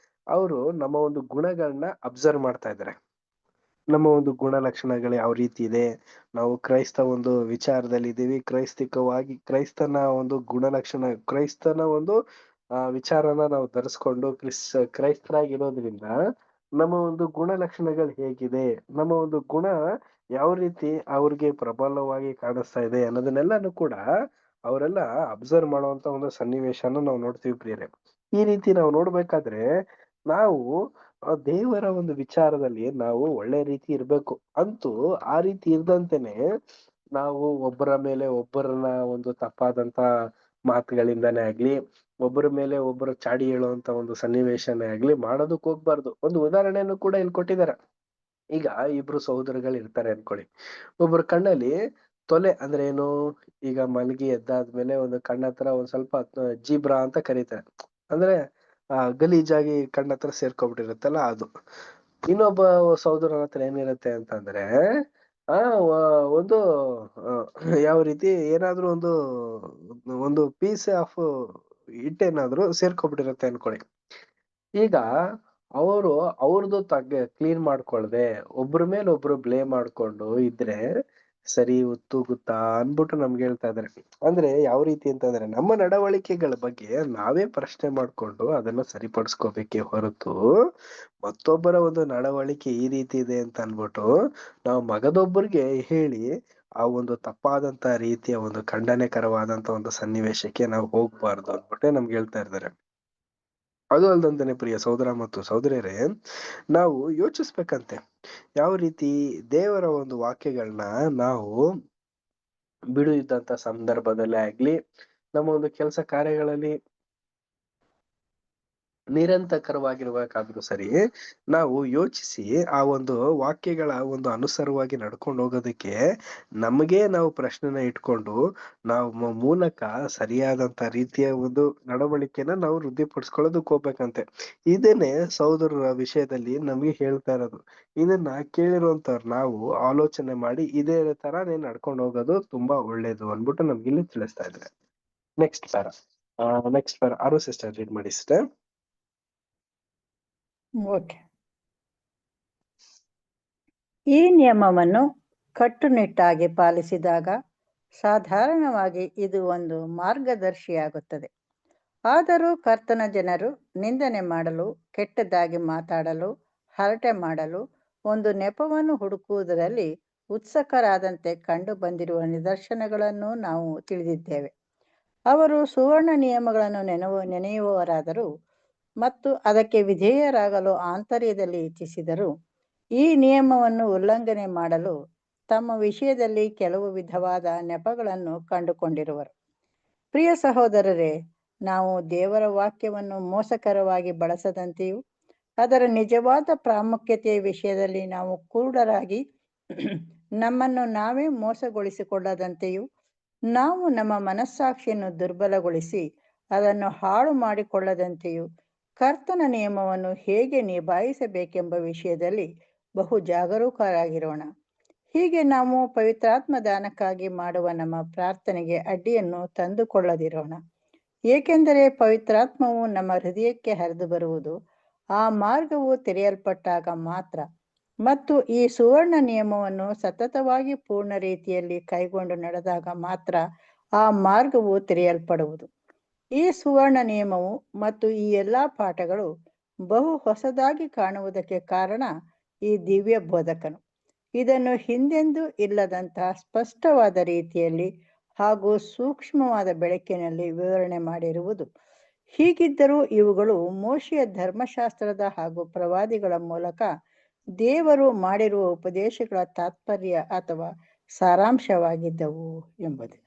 ಅವರು ನಮ್ಮ ಒಂದು ಗುಣಗಳನ್ನ ಅಬ್ಸರ್ವ್ ಮಾಡ್ತಾ ಇದ್ದಾರೆ. ನಮ್ಮ ಒಂದು ಗುಣಲಕ್ಷಣಗಳು ಯಾವ ರೀತಿ ಇದೆ, ನಾವು ಕ್ರೈಸ್ತ ಒಂದು ವಿಚಾರದಲ್ಲಿ ಇದ್ದೀವಿ, ಕ್ರೈಸ್ತಿಕವಾಗಿ ಕ್ರೈಸ್ತನ ಒಂದು ಗುಣಲಕ್ಷಣ, ಕ್ರೈಸ್ತನ ಒಂದು ವಿಚಾರನ ನಾವು ಧರಿಸ್ಕೊಂಡು ಕ್ರೈಸ್ತರಾಗಿರೋದ್ರಿಂದ ನಮ್ಮ ಒಂದು ಗುಣಲಕ್ಷಣಗಳು ಹೇಗಿದೆ, ನಮ್ಮ ಒಂದು ಗುಣ ಯಾವ ರೀತಿ ಅವ್ರಿಗೆ ಪ್ರಬಲವಾಗಿ ಕಾಣಿಸ್ತಾ ಇದೆ ಅನ್ನೋದನ್ನೆಲ್ಲಾನು ಕೂಡ ಅವರೆಲ್ಲ ಅಬ್ಸರ್ವ್ ಮಾಡುವಂತ ಒಂದು ಸನ್ನಿವೇಶನ ನಾವು ನೋಡ್ತೀವಿ ಪ್ರಿಯರೇ. ಈ ರೀತಿ ನಾವು ನೋಡ್ಬೇಕಾದ್ರೆ ನಾವು ದೇವರ ಒಂದು ವಿಚಾರದಲ್ಲಿ ನಾವು ಒಳ್ಳೆ ರೀತಿ ಇರ್ಬೇಕು. ಅಂತೂ ಆ ರೀತಿ ಇರ್ದಂತೆನೆ ನಾವು ಒಬ್ಬರ ಮೇಲೆ ಒಬ್ಬರನ್ನ ಒಂದು ತಪ್ಪಾದಂತ ಮಾತುಗಳಿಂದಾನೇ ಆಗ್ಲಿ, ಒಬ್ಬರ ಮೇಲೆ ಒಬ್ಬರು ಚಾಡಿ ಹೇಳುವಂತ ಒಂದು ಸನ್ನಿವೇಶನೇ ಆಗ್ಲಿ ಮಾಡೋದಕ್ ಹೋಗ್ಬಾರ್ದು. ಒಂದು ಉದಾಹರಣೆಯನ್ನು ಕೂಡ ಇಲ್ಲಿ ಕೊಟ್ಟಿದ್ದಾರೆ. ಈಗ ಇಬ್ರು ಸಹೋದರಗಳು ಇರ್ತಾರೆ ಅನ್ಕೊಳ್ಳಿ. ಒಬ್ಬರ ಕಣ್ಣಲ್ಲಿ ತೊಲೆ ಅಂದ್ರೆ ಏನು, ಈಗ ಮಲಗಿ ಎದ್ದಾದ್ಮೇಲೆ ಒಂದು ಕಣ್ಣ ಹತ್ರ ಒಂದ್ ಸ್ವಲ್ಪ ಜೀಬ್ರಾ ಅಂತ ಕರೀತಾರೆ. ಅಂದ್ರೆ ಗಲೀಜಾಗಿ ಕಣ್ಣ ಹತ್ರ ಸೇರ್ಕೊಬಿಟ್ಟಿರುತ್ತಲ್ಲ ಅದು. ಇನ್ನೊಬ್ಬ ಸಹೋದರನ ಹತ್ರ ಏನಿರುತ್ತೆ ಅಂತಂದ್ರೆ ಒಂದು ಯಾವ ರೀತಿ ಏನಾದ್ರೂ ಒಂದು ಪೀಸ್ ಆಫ್ ಹಿಟ್ಟೇನಾದ್ರೂ ಸೇರ್ಕೊಬಿಟ್ಟಿರುತ್ತೆ ಅನ್ಕೊಳ್ಳಿ. ಈಗ ಅವ್ರದ್ದು ಕ್ಲೀನ್ ಮಾಡ್ಕೊಳ್ದೆ ಒಬ್ರ ಮೇಲೆ ಒಬ್ರು ಬ್ಲೇಮ್ ಮಾಡ್ಕೊಂಡು ಇದ್ರೆ ಸರಿ ಉತ್ತು ಗುತ್ತಾ ಅನ್ಬಿಟ್ಟು ನಮ್ಗೆ ಹೇಳ್ತಾ ಇದಾರೆ. ಅಂದ್ರೆ ಯಾವ ರೀತಿ ಅಂತಂದ್ರೆ ನಮ್ಮ ನಡವಳಿಕೆಗಳ ಬಗ್ಗೆ ನಾವೇ ಪ್ರಶ್ನೆ ಮಾಡ್ಕೊಂಡು ಅದನ್ನ ಸರಿಪಡಿಸ್ಕೋಬೇಕೇ ಹೊರತು ಮತ್ತೊಬ್ಬರ ಒಂದು ನಡವಳಿಕೆ ಈ ರೀತಿ ಇದೆ ಅಂತ ಅನ್ಬಿಟ್ಟು ನಾವು ಮಗದೊಬ್ಬರಿಗೆ ಹೇಳಿ ಆ ಒಂದು ತಪ್ಪಾದಂತ ರೀತಿಯ ಒಂದು ಖಂಡನೆಕರವಾದಂತ ಒಂದು ಸನ್ನಿವೇಶಕ್ಕೆ ನಾವು ಹೋಗ್ಬಾರ್ದು ಅನ್ಬಿಟ್ಟೆ ನಮ್ಗೆ ಹೇಳ್ತಾ ಇದ್ದಾರೆ. ಅದು ಅಲ್ದಂತಾನೆ ಪ್ರಿಯ ಸಹೋದರ ಮತ್ತು ಸಹೋದರಿಯರೇ, ನಾವು ಯೋಚಿಸ್ಬೇಕಂತೆ ಯಾವ ರೀತಿ ದೇವರ ಒಂದು ವಾಕ್ಯಗಳನ್ನ ನಾವು ಬಿಡುವಂತ ಸಂದರ್ಭದಲ್ಲೇ ಆಗ್ಲಿ, ನಮ್ಮ ಒಂದು ಕೆಲಸ ಕಾರ್ಯಗಳಲ್ಲಿ ನಿರಂತರವಾಗಿರ್ಬೇಕಾದ್ರೂ ಸರಿ, ನಾವು ಯೋಚಿಸಿ ಆ ಒಂದು ವಾಕ್ಯಗಳ ಒಂದು ಅನುಸಾರವಾಗಿ ನಡ್ಕೊಂಡು ಹೋಗೋದಕ್ಕೆ ನಮಗೆ ನಾವು ಪ್ರಶ್ನೆನ ಇಟ್ಕೊಂಡು ನಾವು ಮೂಲಕ ಸರಿಯಾದಂತ ರೀತಿಯ ಒಂದು ನಡವಳಿಕೆನ ನಾವು ವೃದ್ಧಿಪಡಿಸ್ಕೊಳ್ಳೋದಕ್ಕೆ ಹೋಗ್ಬೇಕಂತೆ. ಇದನ್ನೇ ಸಹೋದರರ ವಿಷಯದಲ್ಲಿ ನಮ್ಗೆ ಹೇಳ್ತಾ ಇರೋದು. ಇದನ್ನ ಕೇಳಿರುವಂತವ್ರು ನಾವು ಆಲೋಚನೆ ಮಾಡಿ ಇದೇ ತರ ನೀನ್ ನಡ್ಕೊಂಡು ಹೋಗೋದು ತುಂಬಾ ಒಳ್ಳೇದು ಅನ್ಬಿಟ್ಟು ನಮ್ಗೆ ಇಲ್ಲಿ ತಿಳಿಸ್ತಾ ಇದ್ದಾರೆ. ನೆಕ್ಸ್ಟ್ ಪ್ಯಾರ ಆರು ಸಿಸ್ಟರ್ ರೀಡ್ ಮಾಡಿ ಸಿಸ್ಟರ್. ಓಕೆ. ಈ ನಿಯಮವನ್ನು ಕಟ್ಟುನಿಟ್ಟಾಗಿ ಪಾಲಿಸಿದಾಗ ಸಾಧಾರಣವಾಗಿ ಇದು ಒಂದು ಮಾರ್ಗದರ್ಶಿಯಾಗುತ್ತದೆ. ಆದರೂ ಕರ್ತನ ಜನರು ನಿಂದನೆ ಮಾಡಲು, ಕೆಟ್ಟದ್ದಾಗಿ ಮಾತಾಡಲು, ಹರಟೆ ಮಾಡಲು, ಒಂದು ನೆಪವನ್ನು ಹುಡುಕುವುದರಲ್ಲಿ ಉತ್ಸುಕರಾದಂತೆ ಕಂಡು ಬಂದಿರುವ ನಿದರ್ಶನಗಳನ್ನು ನಾವು ತಿಳಿದಿದ್ದೇವೆ. ಅವರು ಸುವರ್ಣ ನಿಯಮಗಳನ್ನು ನೆನೆಯುವವರಾದರೂ ಮತ್ತು ಅದಕ್ಕೆ ವಿಧೇಯರಾಗಲು ಆಂತರ್ಯದಲ್ಲಿ ಇಚ್ಛಿಸಿದರು, ಈ ನಿಯಮವನ್ನು ಉಲ್ಲಂಘನೆ ಮಾಡಲು ತಮ್ಮ ವಿಷಯದಲ್ಲಿ ಕೆಲವು ವಿಧವಾದ ನೆಪಗಳನ್ನು ಕಂಡುಕೊಂಡಿರುವರು. ಪ್ರಿಯ ಸಹೋದರರೇ, ನಾವು ದೇವರ ವಾಕ್ಯವನ್ನು ಮೋಸಕರವಾಗಿ ಬಳಸದಂತೆಯೂ ಅದರ ನಿಜವಾದ ಪ್ರಾಮುಖ್ಯತೆಯ ವಿಷಯದಲ್ಲಿ ನಾವು ಕುರುಡರಾಗಿ ನಮ್ಮನ್ನು ನಾವೇ ಮೋಸಗೊಳಿಸಿಕೊಳ್ಳದಂತೆಯೂ ನಾವು ನಮ್ಮ ಮನಸ್ಸಾಕ್ಷಿಯನ್ನು ದುರ್ಬಲಗೊಳಿಸಿ ಅದನ್ನು ಹಾಳು ಮಾಡಿಕೊಳ್ಳದಂತೆಯೂ ಕರ್ತನ ನಿಯಮವನ್ನು ಹೇಗೆ ನಿಭಾಯಿಸಬೇಕೆಂಬ ವಿಷಯದಲ್ಲಿ ಬಹು ಜಾಗರೂಕರಾಗಿರೋಣ. ಹೀಗೆ ನಾವು ಪವಿತ್ರಾತ್ಮ ದಾನಕ್ಕಾಗಿ ಮಾಡುವ ನಮ್ಮ ಪ್ರಾರ್ಥನೆಗೆ ಅಡ್ಡಿಯನ್ನು ತಂದುಕೊಳ್ಳದಿರೋಣ. ಏಕೆಂದರೆ ಪವಿತ್ರಾತ್ಮವು ನಮ್ಮ ಹೃದಯಕ್ಕೆ ಹರಿದು ಬರುವುದು ಆ ಮಾರ್ಗವು ತೆರೆಯಲ್ಪಟ್ಟಾಗ ಮಾತ್ರ. ಮತ್ತು ಈ ಸುವರ್ಣ ನಿಯಮವನ್ನು ಸತತವಾಗಿ ಪೂರ್ಣ ರೀತಿಯಲ್ಲಿ ಕೈಗೊಂಡು ನಡೆದಾಗ ಮಾತ್ರ ಆ ಮಾರ್ಗವು ತೆರೆಯಲ್ಪಡುವುದು. ಈ ಸುವರ್ಣ ನಿಯಮವು ಮತ್ತು ಈ ಎಲ್ಲ ಪಾಠಗಳು ಬಹು ಹೊಸದಾಗಿ ಕಾಣುವುದಕ್ಕೆ ಕಾರಣ ಈ ದಿವ್ಯ ಬೋಧಕನು ಇದನ್ನು ಹಿಂದೆಂದೂ ಇಲ್ಲದಂತಹ ಸ್ಪಷ್ಟವಾದ ರೀತಿಯಲ್ಲಿ ಹಾಗೂ ಸೂಕ್ಷ್ಮವಾದ ಬೆಳಕಿನಲ್ಲಿ ವಿವರಣೆ ಮಾಡಿರುವುದು. ಹೀಗಿದ್ದರೂ ಇವುಗಳು ಮೋಶೆಯ ಧರ್ಮಶಾಸ್ತ್ರದ ಹಾಗೂ ಪ್ರವಾದಿಗಳ ಮೂಲಕ ದೇವರು ಮಾಡಿರುವ ಉಪದೇಶಗಳ ತಾತ್ಪರ್ಯ ಅಥವಾ ಸಾರಾಂಶವಾಗಿದ್ದವು ಎಂಬುದು.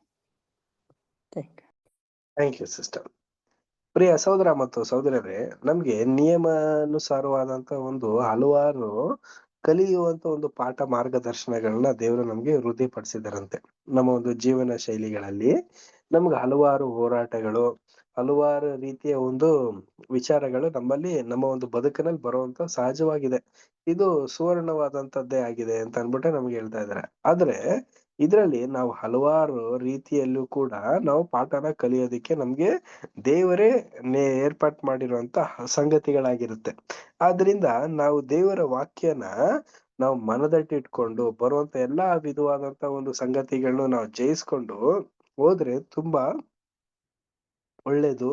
Thank you sister. ಪ್ರಿಯ ಸಹೋದರ ಮತ್ತು ಸಹೋದರರೇ, ನಮ್ಗೆ ನಿಯಮಾನುಸಾರವಾದಂತ ಒಂದು ಹಲವಾರು ಕಲಿಯುವಂತ ಒಂದು ಪಾಠ ಮಾರ್ಗದರ್ಶನಗಳನ್ನ ದೇವರು ನಮ್ಗೆ ವೃದ್ಧಿಪಡಿಸಿದಾರಂತೆ. ನಮ್ಮ ಒಂದು ಜೀವನ ಶೈಲಿಗಳಲ್ಲಿ ನಮ್ಗೆ ಹಲವಾರು ಹೋರಾಟಗಳು, ಹಲವಾರು ರೀತಿಯ ಒಂದು ವಿಚಾರಗಳು ನಮ್ಮಲ್ಲಿ ನಮ್ಮ ಒಂದು ಬದುಕಿನಲ್ಲಿ ಬರುವಂತ ಸಹಜವಾಗಿದೆ. ಇದು ಸುವರ್ಣವಾದಂತದ್ದೇ ಆಗಿದೆ ಅಂತ ಅನ್ಬಿಟ್ಟೆ ನಮ್ಗೆ ಹೇಳ್ತಾ ಇದಾರೆ. ಆದ್ರೆ ಇದ್ರಲ್ಲಿ ನಾವು ಹಲವಾರು ರೀತಿಯಲ್ಲೂ ಕೂಡ ನಾವು ಪಾಠನ ಕಲಿಯೋದಿಕ್ಕೆ ನಮ್ಗೆ ದೇವರೇ ಏರ್ಪಾಟ್ ಮಾಡಿರುವಂತ ಸಂಗತಿಗಳಾಗಿರುತ್ತೆ. ಆದ್ರಿಂದ ನಾವು ದೇವರ ವಾಕ್ಯನ ನಾವು ಮನದಟ್ಟಿಟ್ಕೊಂಡು ಬರುವಂತ ಎಲ್ಲಾ ವಿಧವಾದಂತ ಒಂದು ಸಂಗತಿಗಳನ್ನು ನಾವು ಜಯಿಸ್ಕೊಂಡು ಹೋದ್ರೆ ತುಂಬಾ ಒಳ್ಳೇದು,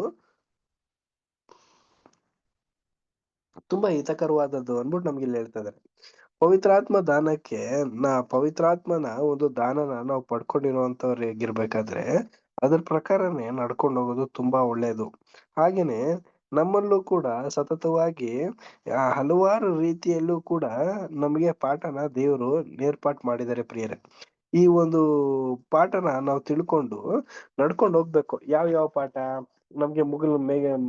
ತುಂಬಾ ಹಿತಕರವಾದದ್ದು ಅನ್ಬಿಟ್ಟು ನಮ್ಗೆ ಇಲ್ಲಿ ಹೇಳ್ತಾ ಇದಾರೆ. ಪವಿತ್ರಾತ್ಮ ದಾನಕ್ಕೆ ಪವಿತ್ರಾತ್ಮನ ಒಂದು ದಾನನ ನಾವು ಪಡ್ಕೊಂಡಿರುವಂತವ್ರಿಗಿರ್ಬೇಕಾದ್ರೆ ಅದ್ರ ಪ್ರಕಾರನೇ ನಡ್ಕೊಂಡು ಹೋಗೋದು ತುಂಬಾ ಒಳ್ಳೇದು. ಹಾಗೇನೆ ನಮ್ಮಲ್ಲೂ ಕೂಡ ಸತತವಾಗಿ ಹಲವಾರು ರೀತಿಯಲ್ಲೂ ಕೂಡ ನಮಗೆ ಪಾಠನ ದೇವರು ಏರ್ಪಾಟ್ ಮಾಡಿದ್ದಾರೆ ಪ್ರಿಯರೇ. ಈ ಒಂದು ಪಾಠನ ನಾವು ತಿಳ್ಕೊಂಡು ನಡ್ಕೊಂಡು ಹೋಗ್ಬೇಕು. ಯಾವ ಪಾಠ ನಮ್ಗೆ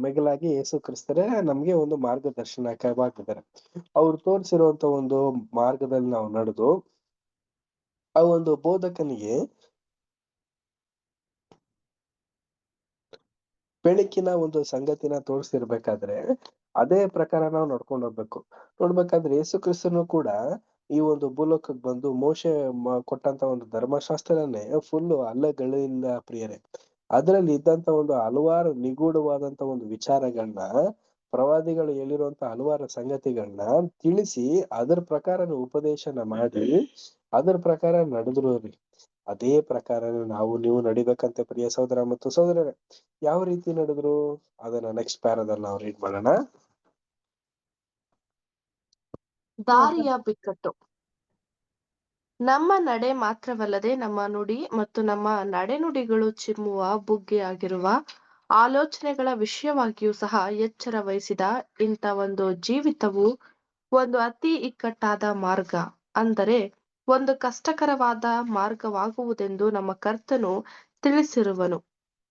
ಮೆಗಲಾಗಿ ಯೇಸು ಕ್ರಿಸ್ತರೇ ನಮ್ಗೆ ಒಂದು ಮಾರ್ಗದರ್ಶನವಾಗಿದ್ದಾರೆ. ಅವ್ರು ತೋರಿಸಿರುವಂತ ಒಂದು ಮಾರ್ಗದಲ್ಲಿ ನಾವು ನಡೆದು ಆ ಒಂದು ಬೋಧಕನಿಗೆ ಬೆಳಕಿನ ಒಂದು ಸಂಗತಿನ ತೋರಿಸಿರ್ಬೇಕಾದ್ರೆ ಅದೇ ಪ್ರಕಾರ ನಾವು ನಡ್ಕೊಂಡು ಹೋಗ್ಬೇಕು. ನೋಡ್ಬೇಕಾದ್ರೆ ಯೇಸು ಕ್ರಿಸ್ತನು ಕೂಡ ಈ ಒಂದು ಭೂಲೋಕಕ್ಕೆ ಬಂದು ಮೋಶೆ ಕೊಟ್ಟಂತ ಒಂದು ಧರ್ಮಶಾಸ್ತ್ರನೇ ಫುಲ್ ಅಲ್ಲಗಳಿಲ್ಲ ಪ್ರಿಯರೇ. ಅದ್ರಲ್ಲಿ ಇದ್ದಂತ ಒಂದು ಹಲವಾರು ನಿಗೂಢವಾದಂತ ಒಂದು ವಿಚಾರಗಳನ್ನ, ಪ್ರವಾದಿಗಳು ಹೇಳಿರುವಂತ ಹಲವಾರು ಸಂಗತಿಗಳನ್ನ ತಿಳಿಸಿ ಅದರ ಪ್ರಕಾರ ಉಪದೇಶನ ಮಾಡಿ ಅದರ ಪ್ರಕಾರ ನಡೆದ್ರು ರೀ. ಅದೇ ಪ್ರಕಾರ ನೀವು ನಡಿಬೇಕಂತೆ ಪ್ರಿಯ ಸಹೋದರ ಮತ್ತು ಸಹೋದರರೇ. ಯಾವ ರೀತಿ ನಡೆದ್ರು ಅದನ್ನ ನೆಕ್ಸ್ಟ್ ಪ್ಯಾರಾದಲ್ಲಿ ನಾವು ರೀಡ್ ಮಾಡೋಣ. ದಾರಿಯ ಬಿಕ್ಕಟ್ಟು. ನಮ್ಮ ನಡೆ ಮಾತ್ರವಲ್ಲದೆ ನಮ್ಮ ನುಡಿ ಮತ್ತು ನಮ್ಮ ನಡೆನುಡಿಗಳು ಚಿಮ್ಮುವ ಬುಗ್ಗೆಯಾಗಿರುವ ಆಲೋಚನೆಗಳ ವಿಷಯವಾಗಿಯೂ ಸಹ ಎಚ್ಚರ ವಹಿಸಿದ ಇಂಥ ಒಂದು ಜೀವಿತವು ಒಂದು ಅತಿ ಇಕ್ಕಟ್ಟಾದ ಮಾರ್ಗ, ಅಂದರೆ ಒಂದು ಕಷ್ಟಕರವಾದ ಮಾರ್ಗವಾಗುವುದೆಂದು ನಮ್ಮ ಕರ್ತನು ತಿಳಿಸಿರುವನು.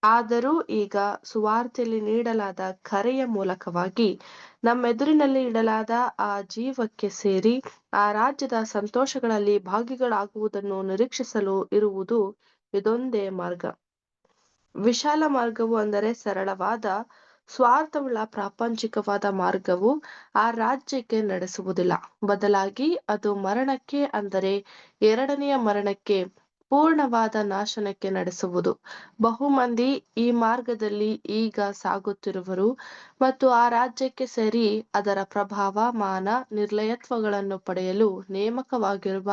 ಆದರೂ ಈಗ ಸುವಾರ್ತೆಯಲ್ಲಿ ನೀಡಲಾದ ಕರೆಯ ಮೂಲಕವಾಗಿ ನಮ್ಮೆದುರಿನಲ್ಲಿ ಇಡಲಾದ ಆ ಜೀವಕ್ಕೆ ಸೇರಿ ಆ ರಾಜ್ಯದ ಸಂತೋಷಗಳಲ್ಲಿ ಭಾಗಿಗಳಾಗುವುದನ್ನು ನಿರೀಕ್ಷಿಸಲು ಇರುವುದು ಇದೊಂದೇ ಮಾರ್ಗ. ವಿಶಾಲ ಮಾರ್ಗವು ಅಂದರೆ ಸರಳವಾದ ಸ್ವಾರ್ಥವುಳ್ಳ ಪ್ರಾಪಂಚಿಕವಾದ ಮಾರ್ಗವು ಆ ರಾಜ್ಯಕ್ಕೆ ನಡೆಸುವುದಿಲ್ಲ. ಬದಲಾಗಿ ಅದು ಮರಣಕ್ಕೆ, ಅಂದರೆ ಎರಡನೆಯ ಮರಣಕ್ಕೆ, ಪೂರ್ಣವಾದ ನಾಶನಕ್ಕೆ ನಡೆಸುವುದು. ಬಹುಮಂದಿ ಈ ಮಾರ್ಗದಲ್ಲಿ ಈಗ ಸಾಗುತ್ತಿರುವರು ಮತ್ತು ಆ ರಾಜ್ಯಕ್ಕೆ ಸೇರಿ ಅದರ ಪ್ರಭಾವ, ಮಾನ, ನಿರ್ಲಯತ್ವಗಳನ್ನು ಪಡೆಯಲು ನೇಮಕವಾಗಿರುವ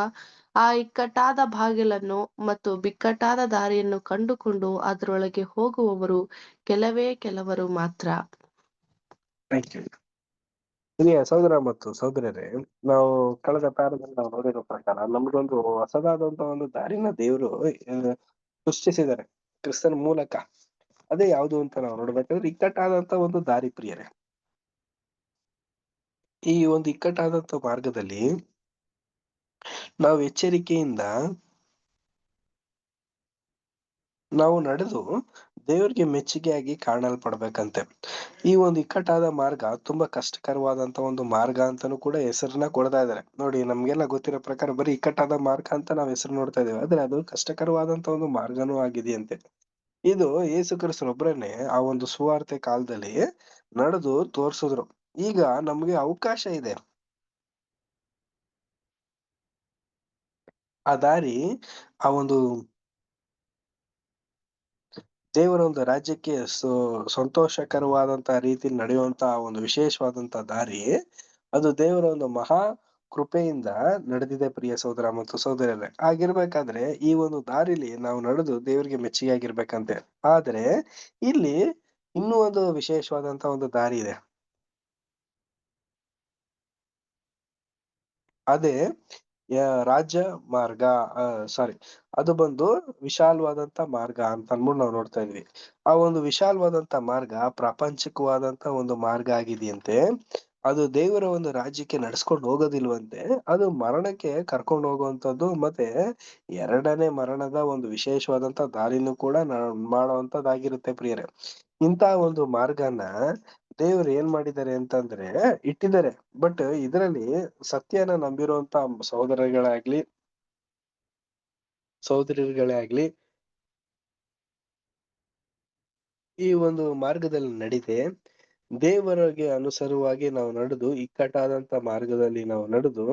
ಆ ಇಕ್ಕಟ್ಟಾದ ಬಾಗಿಲನ್ನು ಮತ್ತು ಬಿಕ್ಕಟ್ಟಾದ ದಾರಿಯನ್ನು ಕಂಡುಕೊಂಡು ಅದರೊಳಗೆ ಹೋಗುವವರು ಕೆಲವರು ಮಾತ್ರ. ಹಿರಿಯ ಸಹೋದರ ಮತ್ತು ಸಹೋದರರೇ, ನಾವು ಕಳೆದ ಪ್ಯಾರದಲ್ಲಿ ನಾವು ನೋಡಿರೋ ಪ್ರಕಾರ ನಮ್ಗೊಂದು ಹೊಸದಾದಂತ ಒಂದು ದಾರಿನ ದೇವರು ಸೃಷ್ಟಿಸಿದ್ದಾರೆ ಕ್ರಿಸ್ತನ ಮೂಲಕ. ಅದೇ ಯಾವುದು ಅಂತ ನಾವು ನೋಡ್ಬೇಕಾದ್ರೆ ಇಕ್ಕಟ್ಟಾದಂತ ಒಂದು ದಾರಿ ಪ್ರಿಯರೇ. ಈ ಒಂದು ಇಕ್ಕಟ್ಟಾದಂತ ಮಾರ್ಗದಲ್ಲಿ ನಾವು ಎಚ್ಚರಿಕೆಯಿಂದ ನಾವು ನಡೆದು ದೇವರಿಗೆ ಮೆಚ್ಚುಗೆಯಾಗಿ ಕಾಣಲ್ಪಡ್ಬೇಕಂತೆ. ಈ ಒಂದು ಇಕ್ಕಟ್ಟಾದ ಮಾರ್ಗ ತುಂಬಾ ಕಷ್ಟಕರವಾದಂತ ಒಂದು ಮಾರ್ಗ ಅಂತಾನೂ ಕೂಡ ಹೆಸರನ್ನ ಕೊಡ್ತಾ ಇದಾರೆ. ನೋಡಿ, ನಮ್ಗೆಲ್ಲ ಗೊತ್ತಿರೋ ಪ್ರಕಾರ ಬರೀ ಇಕ್ಕಟ್ಟಾದ ಮಾರ್ಗ ಅಂತ ನಾವ್ ಹೆಸರು ನೋಡ್ತಾ ಇದೀವಿ, ಆದ್ರೆ ಅದು ಕಷ್ಟಕರವಾದಂತ ಒಂದು ಮಾರ್ಗನೂ ಆಗಿದೆಯಂತೆ. ಇದು ಯೇಸು ಕ್ರಿಸ್ತನೊಬ್ಬರನ್ನೇ ಆ ಒಂದು ಸುವಾರ್ತೆ ಕಾಲದಲ್ಲಿ ನಡೆದು ತೋರ್ಸಿದ್ರು. ಈಗ ನಮ್ಗೆ ಅವಕಾಶ ಇದೆ. ಆ ದಾರಿ, ಆ ಒಂದು ದೇವರ ಒಂದು ರಾಜ್ಯಕ್ಕೆ ಸಂತೋಷಕರವಾದಂತಹ ರೀತಿಯಲ್ಲಿ ನಡೆಯುವಂತ ಒಂದು ವಿಶೇಷವಾದಂತ ದಾರಿ, ಅದು ದೇವರ ಒಂದು ಮಹಾ ಕೃಪೆಯಿಂದ ನಡೆದಿದೆ ಪ್ರಿಯ ಸಹೋದರ ಮತ್ತು ಸಹೋದರರೇ. ಆಗಿರ್ಬೇಕಾದ್ರೆ ಈ ಒಂದು ದಾರಿಲಿ ನಾವು ನಡೆದು ದೇವರಿಗೆ ಮೆಚ್ಚುಗೆ ಆಗಿರ್ಬೇಕಂತೆ. ಆದ್ರೆ ಇಲ್ಲಿ ಇನ್ನೂ ಒಂದು ವಿಶೇಷವಾದಂತ ಒಂದು ದಾರಿ ಇದೆ. ಅದೇ ರಾಜ್ಯ ಮಾರ್ಗ, ಸಾರಿ, ಅದು ಬಂದು ವಿಶಾಲವಾದಂತ ಮಾರ್ಗ ಅಂತ ಅನ್ಬಿಟ್ಟು ನಾವು ನೋಡ್ತಾ ಇದ್ವಿ. ಆ ಒಂದು ವಿಶಾಲವಾದಂತ ಮಾರ್ಗ ಪ್ರಾಪಂಚಿಕವಾದಂತ ಒಂದು ಮಾರ್ಗ ಆಗಿದೆಯಂತೆ. ಅದು ದೇವರ ಒಂದು ರಾಜ್ಯಕ್ಕೆ ನಡ್ಸ್ಕೊಂಡು ಹೋಗೋದಿಲ್ವಂತೆ. ಅದು ಮರಣಕ್ಕೆ ಕರ್ಕೊಂಡು ಹೋಗುವಂತದ್ದು, ಮತ್ತೆ ಎರಡನೇ ಮರಣದ ಒಂದು ವಿಶೇಷವಾದಂತ ದಾರಿನೂ ಕೂಡ ಮಾಡುವಂತದ್ದಾಗಿರುತ್ತೆ ಪ್ರಿಯರೇ. ಇಂತ ಒಂದು ಮಾರ್ಗನ ದೇವ್ರು ಏನ್ ಮಾಡಿದ್ದಾರೆ ಅಂತಂದ್ರೆ ಇಟ್ಟಿದ್ದಾರೆ. ಬಟ್ ಇದರಲ್ಲಿ ಸತ್ಯನ ನಂಬಿರುವಂತ ಸಹೋದರಿಗಳೇ ಆಗ್ಲಿ ಈ ಒಂದು ಮಾರ್ಗದಲ್ಲಿ ನಡೀತೆ ದೇವರಿಗೆ ಅನುಸಾರವಾಗಿ ನಾವು ನಡೆದು, ಇಕ್ಕಟ್ಟಾದಂತ ಮಾರ್ಗದಲ್ಲಿ ನಾವು ನಡೆದು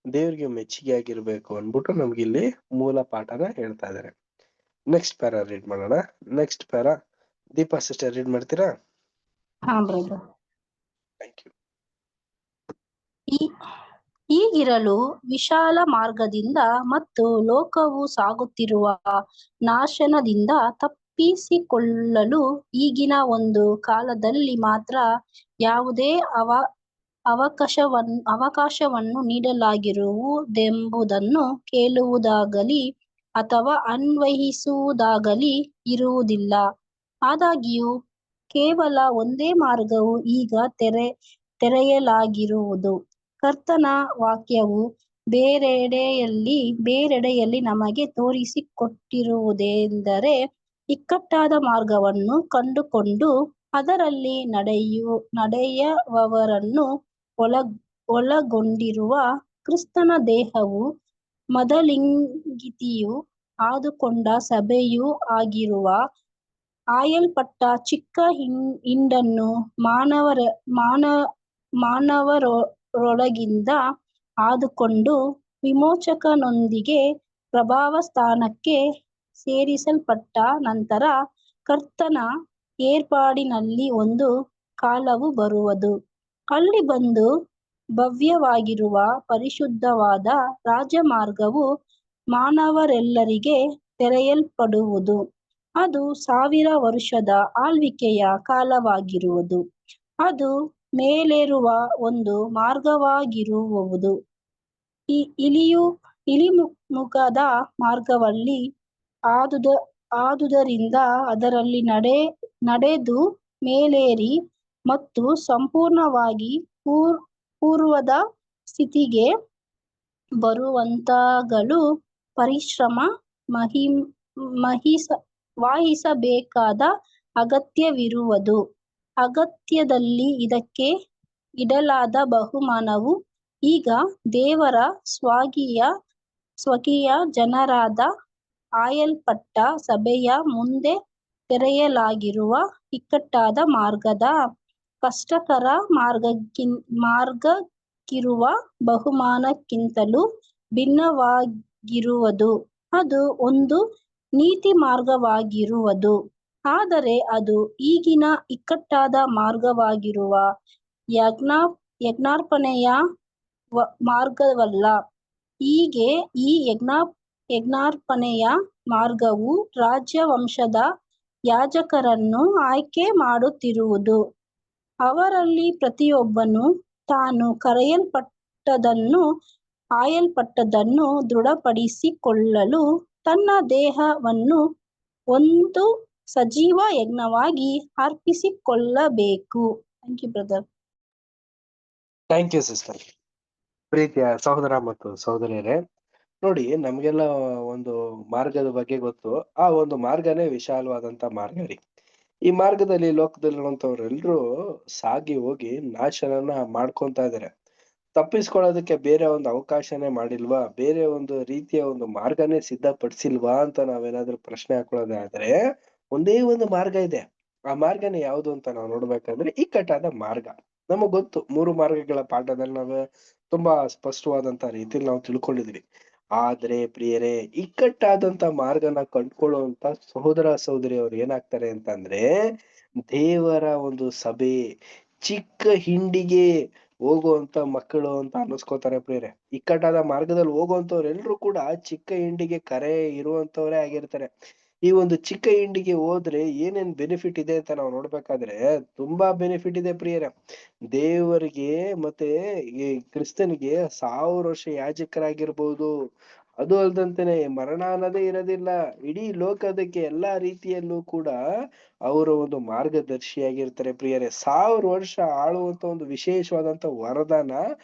ದೇವ್ರಿಗೆ ಮೆಚ್ಚುಗೆ ಆಗಿರ್ಬೇಕು ಅನ್ಬಿಟ್ಟು ನಮ್ಗೆ ಇಲ್ಲಿ ಮೂಲ ಪಾಠನ ಹೇಳ್ತಾ ಇದಾರೆ. ನೆಕ್ಸ್ಟ್ ಪ್ಯಾರಾ ರೀಡ್ ಮಾಡೋಣ. Next para Deepa sister read ಮಾಡ್ತೀರಾ? ಹಾ ಬ್ರದರ್. Thank you. ಹೀಗಿರಲು ವಿಶಾಲ ಮಾರ್ಗದಿಂದ ಮತ್ತು ಲೋಕವು ಸಾಗುತ್ತಿರುವ ನಾಶನದಿಂದ ತಪ್ಪಿಸಿಕೊಳ್ಳಲು ಈಗಿನ ಒಂದು ಕಾಲದಲ್ಲಿ ಮಾತ್ರ ಯಾವುದೇ ಅವಕಾಶವನ್ನು ನೀಡಲಾಗಿರುವುದೆಂಬುದನ್ನು ಕೇಳುವುದಾಗಲಿ ಅಥವಾ ಅನ್ವಯಿಸುವುದಾಗಲಿ ಇರುವುದಿಲ್ಲ. ಆದಾಗ್ಯೂ ಕೇವಲ ಒಂದೇ ಮಾರ್ಗವು ಈಗ ತೆರೆಯಲಾಗಿರುವುದು. ಕರ್ತನ ವಾಕ್ಯವು ಬೇರೆಡೆಯಲ್ಲಿ ನಮಗೆ ತೋರಿಸಿಕೊಟ್ಟಿರುವುದೆಂದರೆ, ಇಕ್ಕಟ್ಟಾದ ಮಾರ್ಗವನ್ನು ಕಂಡುಕೊಂಡು ಅದರಲ್ಲಿ ನಡೆಯುವವರನ್ನು ಒಳಗೊಂಡಿರುವ ಕ್ರಿಸ್ತನ ದೇಹವು ಮೊದಲಿಂಗಿತಿಯು ಆದುಕೊಂಡ ಸಭೆಯೂ ಆಗಿರುವ ಆಯಲ್ಪಟ್ಟ ಚಿಕ್ಕ ಹಿಂಡನ್ನು ಮಾನವರೊಳಗಿಂದ ಆದುಕೊಂಡು ವಿಮೋಚಕನೊಂದಿಗೆ ಪ್ರಭಾವ ಸ್ಥಾನಕ್ಕೆ ಸೇರಿಸಲ್ಪಟ್ಟ ನಂತರ ಕರ್ತನ ಏರ್ಪಾಡಿನಲ್ಲಿ ಒಂದು ಕಾಲವು ಬರುವುದು. ಅಲ್ಲಿ ಬಂದು ಭವ್ಯವಾಗಿರುವ ಪರಿಶುದ್ಧವಾದ ರಾಜಮಾರ್ಗವು ಮಾನವರೆಲ್ಲರಿಗೆ ತೆರೆಯಲ್ಪಡುವುದು. ಅದು 1000 ವರ್ಷದ ಆಳ್ವಿಕೆಯ ಕಾಲವಾಗಿರುವುದು. ಅದು ಮೇಲೇರುವ ಒಂದು ಮಾರ್ಗವಾಗಿರುವುದು. ಇಳಿಮುಖದ ಮಾರ್ಗವಲ್ಲಿ ಆದುದರಿಂದ ಅದರಲ್ಲಿ ನಡೆದು ಮೇಲೇರಿ ಮತ್ತು ಸಂಪೂರ್ಣವಾಗಿ ಪೂರ್ವದ ಸ್ಥಿತಿಗೆ ಬರುವಂತಾಗಲು ಪರಿಶ್ರಮ ವಹಿಸಬೇಕಾದ ಅಗತ್ಯವಿರುವುದು. ಅಗತ್ಯದಲ್ಲಿ ಇದಕ್ಕೆ ಇಡಲಾದ ಬಹುಮಾನವು ಈಗ ದೇವರ ಸ್ವಕೀಯ ಜನರಾದ ಆಯಲ್ಪಟ್ಟ ಸಭೆಯ ಮುಂದೆ ತೆರೆಯಲಾಗಿರುವ ಇಕ್ಕಟ್ಟಾದ ಮಾರ್ಗದ ಕಷ್ಟಕರ ಮಾರ್ಗಕ್ಕಿರುವ ಬಹುಮಾನಕ್ಕಿಂತಲೂ ಭಿನ್ನವಾಗಿರುವುದು. ಅದು ಒಂದು ನೀತಿ ಮಾರ್ಗವಾಗಿರುವುದು. ಆದರೆ ಅದು ಈಗಿನ ಇಕ್ಕಟ್ಟಾದ ಮಾರ್ಗವಾಗಿರುವ ಯಜ್ಞಾರ್ಪಣೆಯ ಮಾರ್ಗವಲ್ಲ. ಹೀಗೆ ಈ ಯಜ್ಞಾರ್ಪಣೆಯ ಮಾರ್ಗವು ರಾಜವಂಶದ ಯಾಜಕರನ್ನು ಆಯ್ಕೆ ಮಾಡುತ್ತಿರುವುದು. ಅವರಲ್ಲಿ ಪ್ರತಿಯೊಬ್ಬನು ತಾನು ಆಯಲ್ಪಟ್ಟದ್ದನ್ನು ದೃಢಪಡಿಸಿಕೊಳ್ಳಲು ತನ್ನ ದೇಹವನ್ನು ಒಂದು ಸಜೀವ ಯಜ್ಞವಾಗಿ ಅರ್ಪಿಸಿಕೊಳ್ಳಬೇಕು. Thank you brother. Thank you sister. ಪ್ರೀತಿಯ ಸಹೋದರ ಮತ್ತು ಸಹೋದರಿಯರೇ, ನೋಡಿ, ನಮ್ಗೆಲ್ಲ ಒಂದು ಮಾರ್ಗದ ಬಗ್ಗೆ ಗೊತ್ತು. ಆ ಒಂದು ಮಾರ್ಗನೇ ವಿಶಾಲವಾದಂತ ಮಾರ್ಗ ರೀ. ಈ ಮಾರ್ಗದಲ್ಲಿ ಲೋಕದಲ್ಲಿರುವಂತವ್ರೆಲ್ರೂ ಸಾಗಿ ಹೋಗಿ ನಾಶನ ಮಾಡ್ಕೊಂತ ಇದಾರೆ. ತಪ್ಪಿಸ್ಕೊಳ್ಳೋದಕ್ಕೆ ಬೇರೆ ಒಂದು ಅವಕಾಶನೇ ಮಾಡಿಲ್ವಾ, ಬೇರೆ ಒಂದು ರೀತಿಯ ಒಂದು ಮಾರ್ಗನೇ ಸಿದ್ಧಪಡಿಸಿಲ್ವಾ ಅಂತ ನಾವೇನಾದ್ರೂ ಪ್ರಶ್ನೆ ಹಾಕೊಳ್ಳೋದಾದ್ರೆ, ಒಂದೇ ಒಂದು ಮಾರ್ಗ ಇದೆ. ಆ ಮಾರ್ಗನೇ ಯಾವುದು ಅಂತ ನಾವು ನೋಡ್ಬೇಕಂದ್ರೆ ಇಕ್ಕಟ್ಟಾದ ಮಾರ್ಗ. ನಮಗ್ ಗೊತ್ತು, 3 ಮಾರ್ಗಗಳ ಪಾಠದಲ್ಲಿ ನಾವು ತುಂಬಾ ಸ್ಪಷ್ಟವಾದಂತ ರೀತಿಯಲ್ಲಿ ನಾವು ತಿಳ್ಕೊಂಡಿದ್ವಿ. ಆದ್ರೆ ಪ್ರಿಯರೇ, ಇಕ್ಕಟ್ಟಾದಂತ ಮಾರ್ಗನ ಕಂಡುಕೊಳ್ಳುವಂತ ಸಹೋದರ ಸಹೋದರಿ ಅವ್ರು ಏನಾಗ್ತಾರೆ ಅಂತಂದ್ರೆ, ದೇವರ ಒಂದು ಸಭೆ ಚಿಕ್ಕ ಹಿಂಡಿಗೆ ಹೋಗುವಂತ ಮಕ್ಕಳು ಅಂತ ಅನ್ನಿಸ್ಕೋತಾರೆ ಪ್ರಿಯರೇ. ಇಕ್ಕಟ್ಟಾದ ಮಾರ್ಗದಲ್ಲಿ ಹೋಗುವಂತವ್ರೆಲ್ರು ಕೂಡ ಚಿಕ್ಕ ಹಿಂಡಿಗೆ ಕರೆ ಇರುವಂತವ್ರೇ ಆಗಿರ್ತಾರೆ. ಈ ಒಂದು ಚಿಕ್ಕ ಹಿಂಡಿಗೆ ಹೋದ್ರೆ ಏನೇನ್ ಬೆನಿಫಿಟ್ ಇದೆ ಅಂತ ನಾವು ನೋಡ್ಬೇಕಾದ್ರೆ ತುಂಬಾ ಬೆನಿಫಿಟ್ ಇದೆ ಪ್ರಿಯರೇ. ದೇವರಿಗೆ ಮತ್ತೆ ಈ ಕ್ರಿಸ್ತನಿಗೆ 1000 ವರ್ಷ ಯಾಜಕರಾಗಿರ್ಬೋದು. ಅದು ಅಲ್ದಂತೆನೆ ಮರಣ ಅನ್ನೋದೇ ಇರೋದಿಲ್ಲ. ಇಡೀ ಲೋಕದಕ್ಕೆ ಎಲ್ಲಾ ರೀತಿಯಲ್ಲೂ ಕೂಡ ಅವರು ಒಂದು ಮಾರ್ಗದರ್ಶಿಯಾಗಿರ್ತಾರೆ ಪ್ರಿಯರೇ. 1000 ವರ್ಷ ಆಳುವಂತ ಒಂದು ವಿಶೇಷವಾದಂತ ವರದಾನ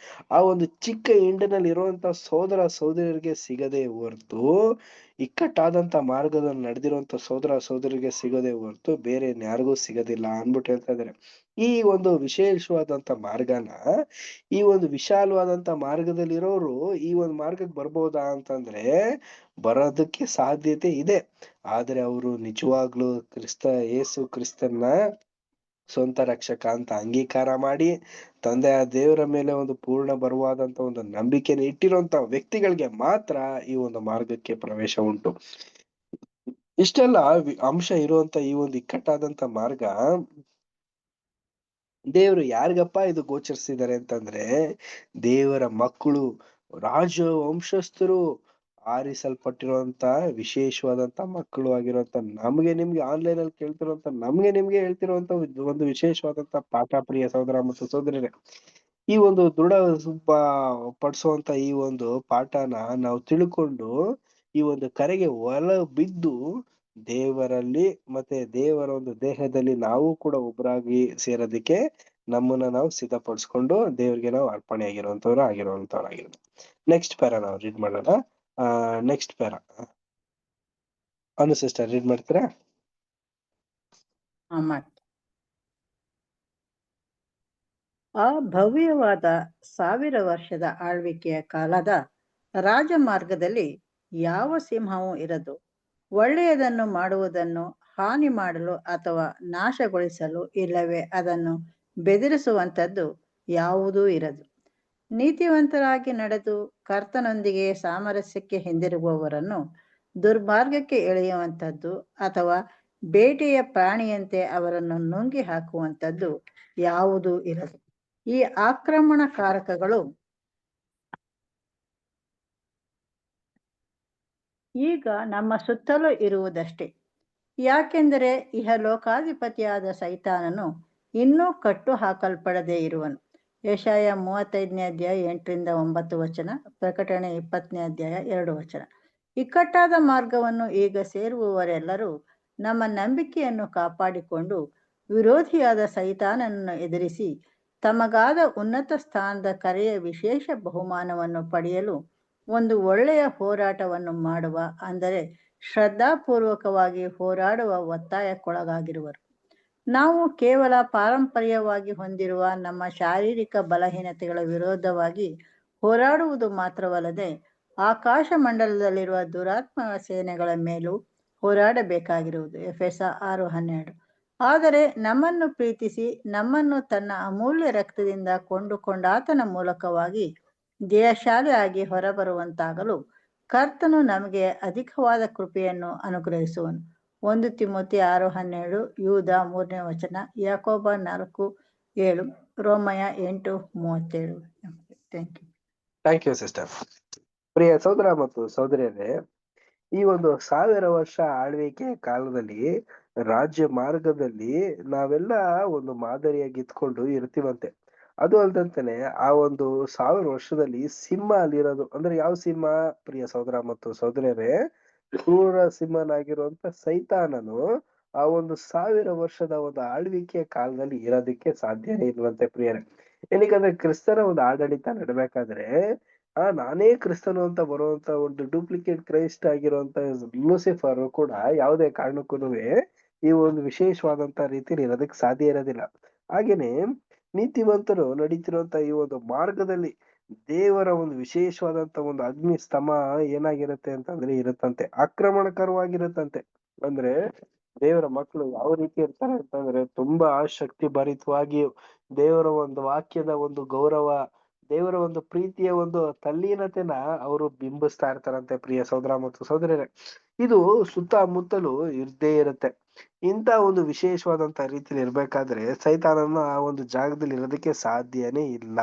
ಆ ಒಂದು ಚಿಕ್ಕ ಹಿಂಡಿನಲ್ಲಿ ಇರುವಂತ ಸೋದರ ಸೋದರಿಯರಿಗೆ ಸಿಗದೆ ಹೊರ್ತು, ಇಕ್ಕಟ್ಟಾದಂತ ಮಾರ್ಗದಲ್ಲಿ ನಡೆದಿರುವಂತ ಸೋದರ ಸೋದರಿಗೆ ಸಿಗದೆ ಹೊರ್ತು ಬೇರೆ ಯಾರಿಗೂ ಸಿಗೋದಿಲ್ಲ ಅನ್ಬಿಟ್ಟು ಹೇಳ್ತಾ ಇದಾರೆ. ಈ ಒಂದು ವಿಶೇಷವಾದಂತ ಮಾರ್ಗನ ಈ ಒಂದು ವಿಶಾಲವಾದಂತ ಮಾರ್ಗದಲ್ಲಿರೋರು ಈ ಒಂದು ಮಾರ್ಗಕ್ಕೆ ಬರ್ಬೋದಾ ಅಂತಂದ್ರೆ ಬರೋದಕ್ಕೆ ಸಾಧ್ಯತೆ ಇದೆ. ಆದ್ರೆ ಅವರು ನಿಜವಾಗ್ಲೂ ಯೇಸು ಕ್ರಿಸ್ತನ್ನ ಸ್ವಂತ ರಕ್ಷಕ ಅಂತ ಅಂಗೀಕಾರ ಮಾಡಿ ತಂದೆಯ ದೇವರ ಮೇಲೆ ಒಂದು ಪೂರ್ಣ ಬರುವಾದಂತ ಒಂದು ನಂಬಿಕೆನ ಇಟ್ಟಿರುವಂತ ವ್ಯಕ್ತಿಗಳಿಗೆ ಮಾತ್ರ ಈ ಒಂದು ಮಾರ್ಗಕ್ಕೆ ಪ್ರವೇಶ ಉಂಟು. ಇಷ್ಟೆಲ್ಲ ಅಂಶ ಇರುವಂತ ಈ ಒಂದು ಇಕ್ಕಟ್ಟಾದಂತ ಮಾರ್ಗ ದೇವರು ಯಾರಿಗಪ್ಪ ಇದು ಗೋಚರಿಸಿದ್ದಾರೆ ಅಂತಂದ್ರೆ ದೇವರ ಮಕ್ಕಳು, ರಾಜ ವಂಶಸ್ಥರು, ಆರಿಸಲ್ಪಟ್ಟಿರುವಂತ ವಿಶೇಷವಾದಂತ ಮಕ್ಕಳು ಆಗಿರುವಂತ ನಮ್ಗೆ ನಿಮ್ಗೆ ಆನ್ಲೈನ್ ಅಲ್ಲಿ ಕೇಳ್ತಿರುವಂತ ನಮ್ಗೆ ನಿಮ್ಗೆ ಹೇಳ್ತಿರುವಂತ ಒಂದು ವಿಶೇಷವಾದಂತ ಪಾಠ ಪ್ರಿಯ ಸಹೋದರ ಮತ್ತು ಸಹೋದರರೇ. ಈ ಒಂದು ಪಡಿಸುವಂತ ಈ ಒಂದು ಪಾಠನ ನಾವು ತಿಳ್ಕೊಂಡು ಈ ಒಂದು ಕರೆಗೆ ಒಳ ಬಿದ್ದು ದೇವರಲ್ಲಿ ಮತ್ತೆ ದೇವರ ಒಂದು ದೇಹದಲ್ಲಿ ನಾವು ಕೂಡ ಒಬ್ಬರಾಗಿ ಸೇರೋದಕ್ಕೆ ನಮ್ಮನ್ನ ನಾವು ಸಿದ್ಧಪಡಿಸ್ಕೊಂಡು ದೇವ್ರಿಗೆ ನಾವು ಅರ್ಪಣೆ ಆಗಿರುವಂತವ್ರಾಗಿರೋದು. ನೆಕ್ಸ್ಟ್ ಪ್ಯಾರ ನಾವು ರೀಡ್ ಮಾಡೋಣ. ನೆಕ್ಸ್ಟ್ ಪ್ಯಾರ ಅನು ಸಿಸ್ಟರ್ ರೀಡ್ ಮಾಡ್ತೀರಾ? ಆ ಭವ್ಯವಾದ 1000 ವರ್ಷದ ಆಳ್ವಿಕೆಯ ಕಾಲದ ರಾಜಮಾರ್ಗದಲ್ಲಿ ಯಾವ ಸಿಂಹವೂ ಇರದು. ಒಳ್ಳೆಯದನ್ನು ಮಾಡುವುದನ್ನು ಹಾನಿ ಮಾಡಲು ಅಥವಾ ನಾಶಗೊಳಿಸಲು ಇಲ್ಲವೇ ಅದನ್ನು ಬೆದರಿಸುವಂಥದ್ದು ಯಾವುದೂ ಇರದು. ನೀತಿವಂತರಾಗಿ ನಡೆದು ಕರ್ತನೊಂದಿಗೆ ಸಾಮರಸ್ಯಕ್ಕೆ ಹಿಂದಿರುಗುವವರನ್ನು ದುರ್ಮಾರ್ಗಕ್ಕೆ ಎಳೆಯುವಂಥದ್ದು ಅಥವಾ ಬೇಟೆಯ ಪ್ರಾಣಿಯಂತೆ ಅವರನ್ನು ನುಂಗಿ ಹಾಕುವಂಥದ್ದು ಯಾವುದೂ ಇರದು. ಈ ಆಕ್ರಮಣಕಾರಕಗಳು ಈಗ ನಮ್ಮ ಸುತ್ತಲೂ ಇರುವುದಷ್ಟೇ. ಯಾಕೆಂದರೆ ಇಹಲೋಕಾಧಿಪತಿಯಾದ ಸೈತಾನನು ಇನ್ನೂ ಕಟ್ಟು ಹಾಕಲ್ಪಡದೇ ಇರುವನು. ಯೆಶಾಯ 35ನೇ ಅಧ್ಯಾಯ 8-9 ವಚನ, ಪ್ರಕಟಣೆ 20ನೇ ಅಧ್ಯಾಯ 2 ವಚನ. ಇಕ್ಕಟ್ಟಾದ ಮಾರ್ಗವನ್ನು ಈಗ ಸೇರುವವರೆಲ್ಲರೂ ನಮ್ಮ ನಂಬಿಕೆಯನ್ನು ಕಾಪಾಡಿಕೊಂಡು ವಿರೋಧಿಯಾದ ಸೈತಾನನನ್ನು ಎದುರಿಸಿ ತಮಗಾದ ಉನ್ನತ ಸ್ಥಾನದ ಕರೆಯ ವಿಶೇಷ ಬಹುಮಾನವನ್ನು ಪಡೆಯಲು ಒಂದು ಒಳ್ಳೆಯ ಹೋರಾಟವನ್ನು ಮಾಡುವ, ಅಂದರೆ ಶ್ರದ್ಧಾಪೂರ್ವಕವಾಗಿ ಹೋರಾಡುವ ಒತ್ತಾಯಕ್ಕೊಳಗಾಗಿರುವರು. ನಾವು ಕೇವಲ ಪಾರಂಪರ್ಯವಾಗಿ ಹೊಂದಿರುವ ನಮ್ಮ ಶಾರೀರಿಕ ಬಲಹೀನತೆಗಳ ವಿರೋಧವಾಗಿ ಹೋರಾಡುವುದು ಮಾತ್ರವಲ್ಲದೆ ಆಕಾಶ ಮಂಡಲದಲ್ಲಿರುವ ದುರಾತ್ಮ ಸೇನೆಗಳ ಮೇಲೂ ಹೋರಾಡಬೇಕಾಗಿರುವುದು. ಎಫೆಸ 6:12. ಆದರೆ ನಮ್ಮನ್ನು ಪ್ರೀತಿಸಿ ನಮ್ಮನ್ನು ತನ್ನ ಅಮೂಲ್ಯ ರಕ್ತದಿಂದ ಕೊಂಡುಕೊಂಡಾತನ ಮೂಲಕವಾಗಿ ಜಯಶಾಲಿಯಾಗಿ ಹೊರಬರುವಂತಾಗಲು ಕರ್ತನು ನಮಗೆ ಅಧಿಕವಾದ ಕೃಪೆಯನ್ನು ಅನುಗ್ರಹಿಸುವನು. 1 ತಿಮೋಥಿ 6:12, ಯೂದ 3ನೇ ವಚನ, ಯಾಕೋಬ 4:7, ರೋಮಯ 8:37. Thank you sister. ಪ್ರಿಯ ಸಹೋದರ ಮತ್ತು ಸಹೋದರಿಯರೇ, ಈ ಒಂದು 1000 ವರ್ಷ ಆಳ್ವಿಕೆ ಕಾಲದಲ್ಲಿ ರಾಜ್ಯ ಮಾರ್ಗದಲ್ಲಿ ನಾವೆಲ್ಲ ಒಂದು ಮಾದರಿಯಾಗಿ ಇದ್ಕೊಂಡು ಇರ್ತೀವಂತೆ. ಅದು ಅಲ್ದಂತಾನೆ ಆ ಒಂದು 1000 ವರ್ಷದಲ್ಲಿ ಸಿಂಹ ಅಲ್ಲಿರೋದು ಅಂದ್ರೆ ಯಾವ ಸಿಂಹ ಪ್ರಿಯ ಸಹೋದರ ಮತ್ತು ಸಹೋದರಿಯರೇ? ಕ್ರೂರ ಸಿಂಹನಾಗಿರುವಂತ ಸೈತಾನನು ಆ ಒಂದು 1000 ವರ್ಷದ ಒಂದು ಆಳ್ವಿಕೆಯ ಕಾಲದಲ್ಲಿ ಇರೋದಕ್ಕೆ ಸಾಧ್ಯನೇ ಇಲ್ವಂತೆ ಪ್ರಿಯರೇ. ಏನಕ್ಕಂದ್ರೆ ಕ್ರಿಸ್ತನ ಒಂದು ಆಡಳಿತ ನಡ್ಬೇಕಾದ್ರೆ ನಾನೇ ಕ್ರಿಸ್ತನು ಅಂತ ಬರುವಂತ ಒಂದು ಡೂಪ್ಲಿಕೇಟ್ ಕ್ರೈಸ್ಟ್ ಆಗಿರುವಂತ ಲೂಸಿಫರ್ ಕೂಡ ಯಾವುದೇ ಕಾರಣಕ್ಕೂ ಈ ಒಂದು ವಿಶೇಷವಾದಂತ ರೀತಿಯಲ್ಲಿ ಇರೋದಕ್ಕೆ ಸಾಧ್ಯ ಇರೋದಿಲ್ಲ. ಹಾಗೇನೆ ನೀತಿವಂತರು ನಡೀತಿರುವಂತ ಈ ಒಂದು ಮಾರ್ಗದಲ್ಲಿ ದೇವರ ಒಂದು ವಿಶೇಷವಾದಂತ ಒಂದು ಅಗ್ನಿ ಸ್ತಂಭ ಏನಾಗಿರುತ್ತೆ ಅಂತಂದ್ರೆ ಇರುತ್ತಂತೆ, ಆಕ್ರಮಣಕರವಾಗಿರುತ್ತಂತೆ. ಅಂದ್ರೆ ದೇವರ ಮಕ್ಕಳು ಯಾವ ರೀತಿ ಇರ್ತಾರೆ ಅಂತಂದ್ರೆ ತುಂಬಾ ಶಕ್ತಿ ಭರಿತವಾಗಿ ದೇವರ ಒಂದು ವಾಕ್ಯದ ಒಂದು ಗೌರವ, ದೇವರ ಒಂದು ಪ್ರೀತಿಯ ಒಂದು ತಲ್ಲೀನತೆನ ಅವರು ಬಿಂಬಿಸ್ತಾ ಇರ್ತಾರಂತೆ ಪ್ರಿಯ ಸಹೋದರ ಮತ್ತು ಸಹೋದರರೇ. ಇದು ಸುತ್ತಮುತ್ತಲು ಇರ್ದೇ ಇರುತ್ತೆ. ಇಂತ ಒಂದು ವಿಶೇಷವಾದಂತ ರೀತಿಯಲ್ಲಿ ಇರ್ಬೇಕಾದ್ರೆ ಸೈತಾನನ ಆ ಒಂದು ಜಾಗದಲ್ಲಿ ಇರೋದಕ್ಕೆ ಸಾಧ್ಯನೇ ಇಲ್ಲ.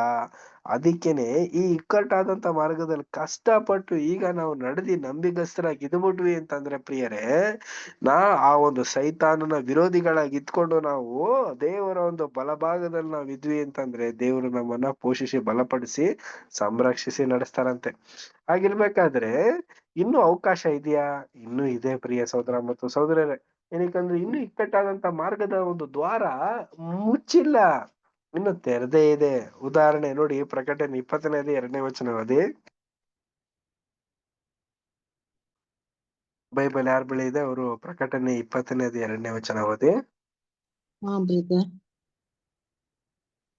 ಅದಕ್ಕೇನೆ ಈ ಇಕ್ಕಟ್ಟಾದಂತ ಮಾರ್ಗದಲ್ಲಿ ಕಷ್ಟಪಟ್ಟು ಈಗ ನಾವು ನಡೆದಿ ನಂಬಿಗಸ್ತರಾಗಿ ಇದ್ಬಿಟ್ವಿ ಅಂತಂದ್ರೆ ಪ್ರಿಯರೇ, ಆ ಒಂದು ಸೈತಾನನ ವಿರೋಧಿಗಳಾಗಿ ಇದ್ಕೊಂಡು ನಾವು ದೇವರ ಒಂದು ಬಲಭಾಗದಲ್ಲಿ ನಾವ್ ಇದ್ವಿ ಅಂತಂದ್ರೆ ದೇವರು ನಮ್ಮನ್ನ ಪೋಷಿಸಿ ಬಲಪಡಿಸಿ ಸಂರಕ್ಷಿಸಿ ನಡೆಸ್ತಾರಂತೆ. ಹಾಗಿರ್ಬೇಕಾದ್ರೆ ಇನ್ನೂ ಅವಕಾಶ ಇದೆಯಾ? ಇನ್ನೂ ಇದೆ ಪ್ರಿಯ ಸಹೋದರ ಮತ್ತು ಸಹೋದರರೇ. ಏನಕ್ಕಂದ್ರೆ ಇನ್ನೂ ಇಕ್ಕಟ್ಟಾದಂತ ಮಾರ್ಗದ ಒಂದು ದ್ವಾರ ಮುಚ್ಚಿಲ್ಲ, ಇನ್ನು ತೆರೆದೇ ಇದೆ. ಉದಾಹರಣೆ ನೋಡಿ, ಪ್ರಕಟಣೆ 20ನೇ ವಚನ ಓದಿ. ಬೈಬಲ್ ಯಾರ ಬಳಿ ಇದೆ ಅವರು ಪ್ರಕಟಣೆ 20ನೇ ವಚನ ಓದಿ.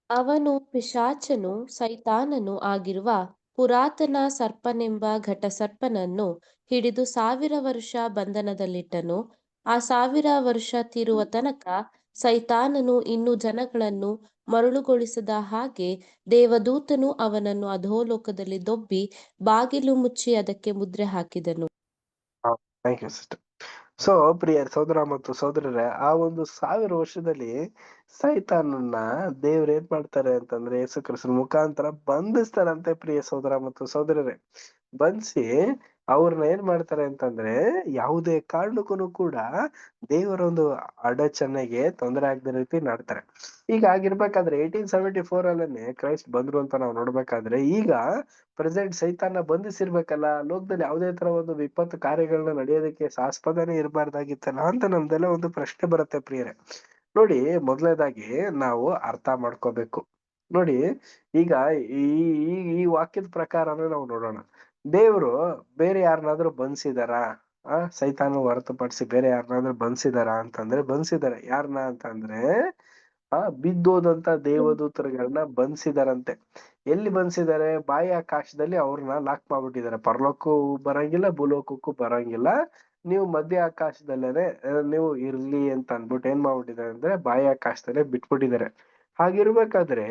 ಅವನು ಪಿಶಾಚನು ಸೈತಾನನು ಆಗಿರುವ ಪುರಾತನ ಸರ್ಪನೆಂಬ ಘಟಸರ್ಪನನ್ನು ಹಿಡಿದು 1000 ವರ್ಷ ಬಂಧನದಲ್ಲಿಟ್ಟನು. ಆ 1000 ವರ್ಷ ತೀರುವ ತನಕ ಸೈತಾನನು ಇನ್ನು ಜನಗಳನ್ನು ಮರುಳುಗೊಳಿಸದ ಹಾಗೆ ದೇವದೂತನು ಅವನನ್ನು ಅಧೋಲೋಕದಲ್ಲಿ ದೊಬ್ಬಿ ಬಾಗಿಲು ಮುಚ್ಚಿ ಅದಕ್ಕೆ ಮುದ್ರೆ ಹಾಕಿದನು. Thank you sister. ಸೊ ಪ್ರಿಯ ಸಹೋದರ ಮತ್ತು ಸಹೋದರರೇ, ಆ ಒಂದು 1000 ವರ್ಷದಲ್ಲಿ ಸೈತಾನನ್ನ ದೇವ್ರು ಏನ್ ಮಾಡ್ತಾರೆ ಅಂತಂದ್ರೆ ಯೇಸು ಕ್ರಿಸ್ತನ ಮುಖಾಂತರ ಬಂಧಿಸ್ತಾರಂತೆ ಪ್ರಿಯ ಸಹೋದರ ಮತ್ತು ಸಹೋದರರೇ. ಬಂಧಿಸಿ ಅವ್ರನ್ನ ಏನ್ ಮಾಡ್ತಾರೆ ಅಂತಂದ್ರೆ ಯಾವುದೇ ಕಾರಣಕ್ಕೂ ಕೂಡ ದೇವರ ಒಂದು ಅಡಚಣೆಗೆ ತೊಂದರೆ ಆಗದ ರೀತಿ ಮಾಡ್ತಾರೆ. ಈಗ ಆಗಿರ್ಬೇಕಾದ್ರೆ 1874 ಅಲ್ಲೇನೆ ಕ್ರೈಸ್ಟ್ ಬಂದ್ರು ಅಂತ ನಾವು ನೋಡ್ಬೇಕಾದ್ರೆ ಈಗ ಪ್ರೆಸೆಂಟ್ ಸೈತಾನ ಬಂಧಿಸಿರ್ಬೇಕಲ್ಲ, ಲೋಕದಲ್ಲಿ ಯಾವುದೇ ತರ ಒಂದು ವಿಪತ್ತು ಕಾರ್ಯಗಳನ್ನ ನಡೆಯೋದಕ್ಕೆ ಆಸ್ಪದನೆ ಇರಬಾರ್ದಾಗಿತ್ತಲ್ಲ ಅಂತ ನಮ್ದೆಲ್ಲ ಒಂದು ಪ್ರಶ್ನೆ ಬರುತ್ತೆ ಪ್ರಿಯರೇ. ನೋಡಿ, ಮೊದಲನೇದಾಗಿ ನಾವು ಅರ್ಥ ಮಾಡ್ಕೋಬೇಕು. ನೋಡಿ, ಈಗ ಈ ಈ ವಾಕ್ಯದ ಪ್ರಕಾರನೇ ನಾವು ನೋಡೋಣ. ದೇವ್ರು ಬೇರೆ ಯಾರನ್ನಾದ್ರೂ ಬಂಧಿಸಿದಾರ? ಸೈತಾನ ಹೊರತುಪಡಿಸಿ ಬೇರೆ ಯಾರನ್ನಾದ್ರೂ ಬಂಧಿಸಿದಾರ ಅಂತಂದ್ರೆ ಬಂಧಿಸಿದಾರೆ. ಯಾರನ್ನ ಅಂತಂದ್ರೆ ಬಿದ್ದೋದಂತ ದೇವದೂತರುಗಳನ್ನ ಬಂಧಿಸಿದಾರಂತೆ. ಎಲ್ಲಿ ಬಂಧಿಸಿದಾರೆ? ಬಾಯಿ ಆಕಾಶದಲ್ಲಿ ಅವ್ರನ್ನ ಲಾಕ್ ಮಾಡ್ಬಿಟ್ಟಿದ್ದಾರೆ. ಪರಲೋಕಕ್ಕೂ ಬರಂಗಿಲ್ಲ, ಭೂಲೋಕಕ್ಕೂ ಬರಂಗಿಲ್ಲ, ನೀವು ಮಧ್ಯ ಆಕಾಶದಲ್ಲೇನೆ ನೀವು ಇರ್ಲಿ ಅಂತ ಅನ್ಬಿಟ್ಟು ಏನ್ ಮಾಡ್ಬಿಟ್ಟಿದ್ದಾರೆ ಅಂದ್ರೆ ಬಾಯಿ ಆಕಾಶದಲ್ಲೇ ಬಿಟ್ಬಿಟ್ಟಿದ್ದಾರೆ. ಹಾಗಿರ್ಬೇಕಾದ್ರೆ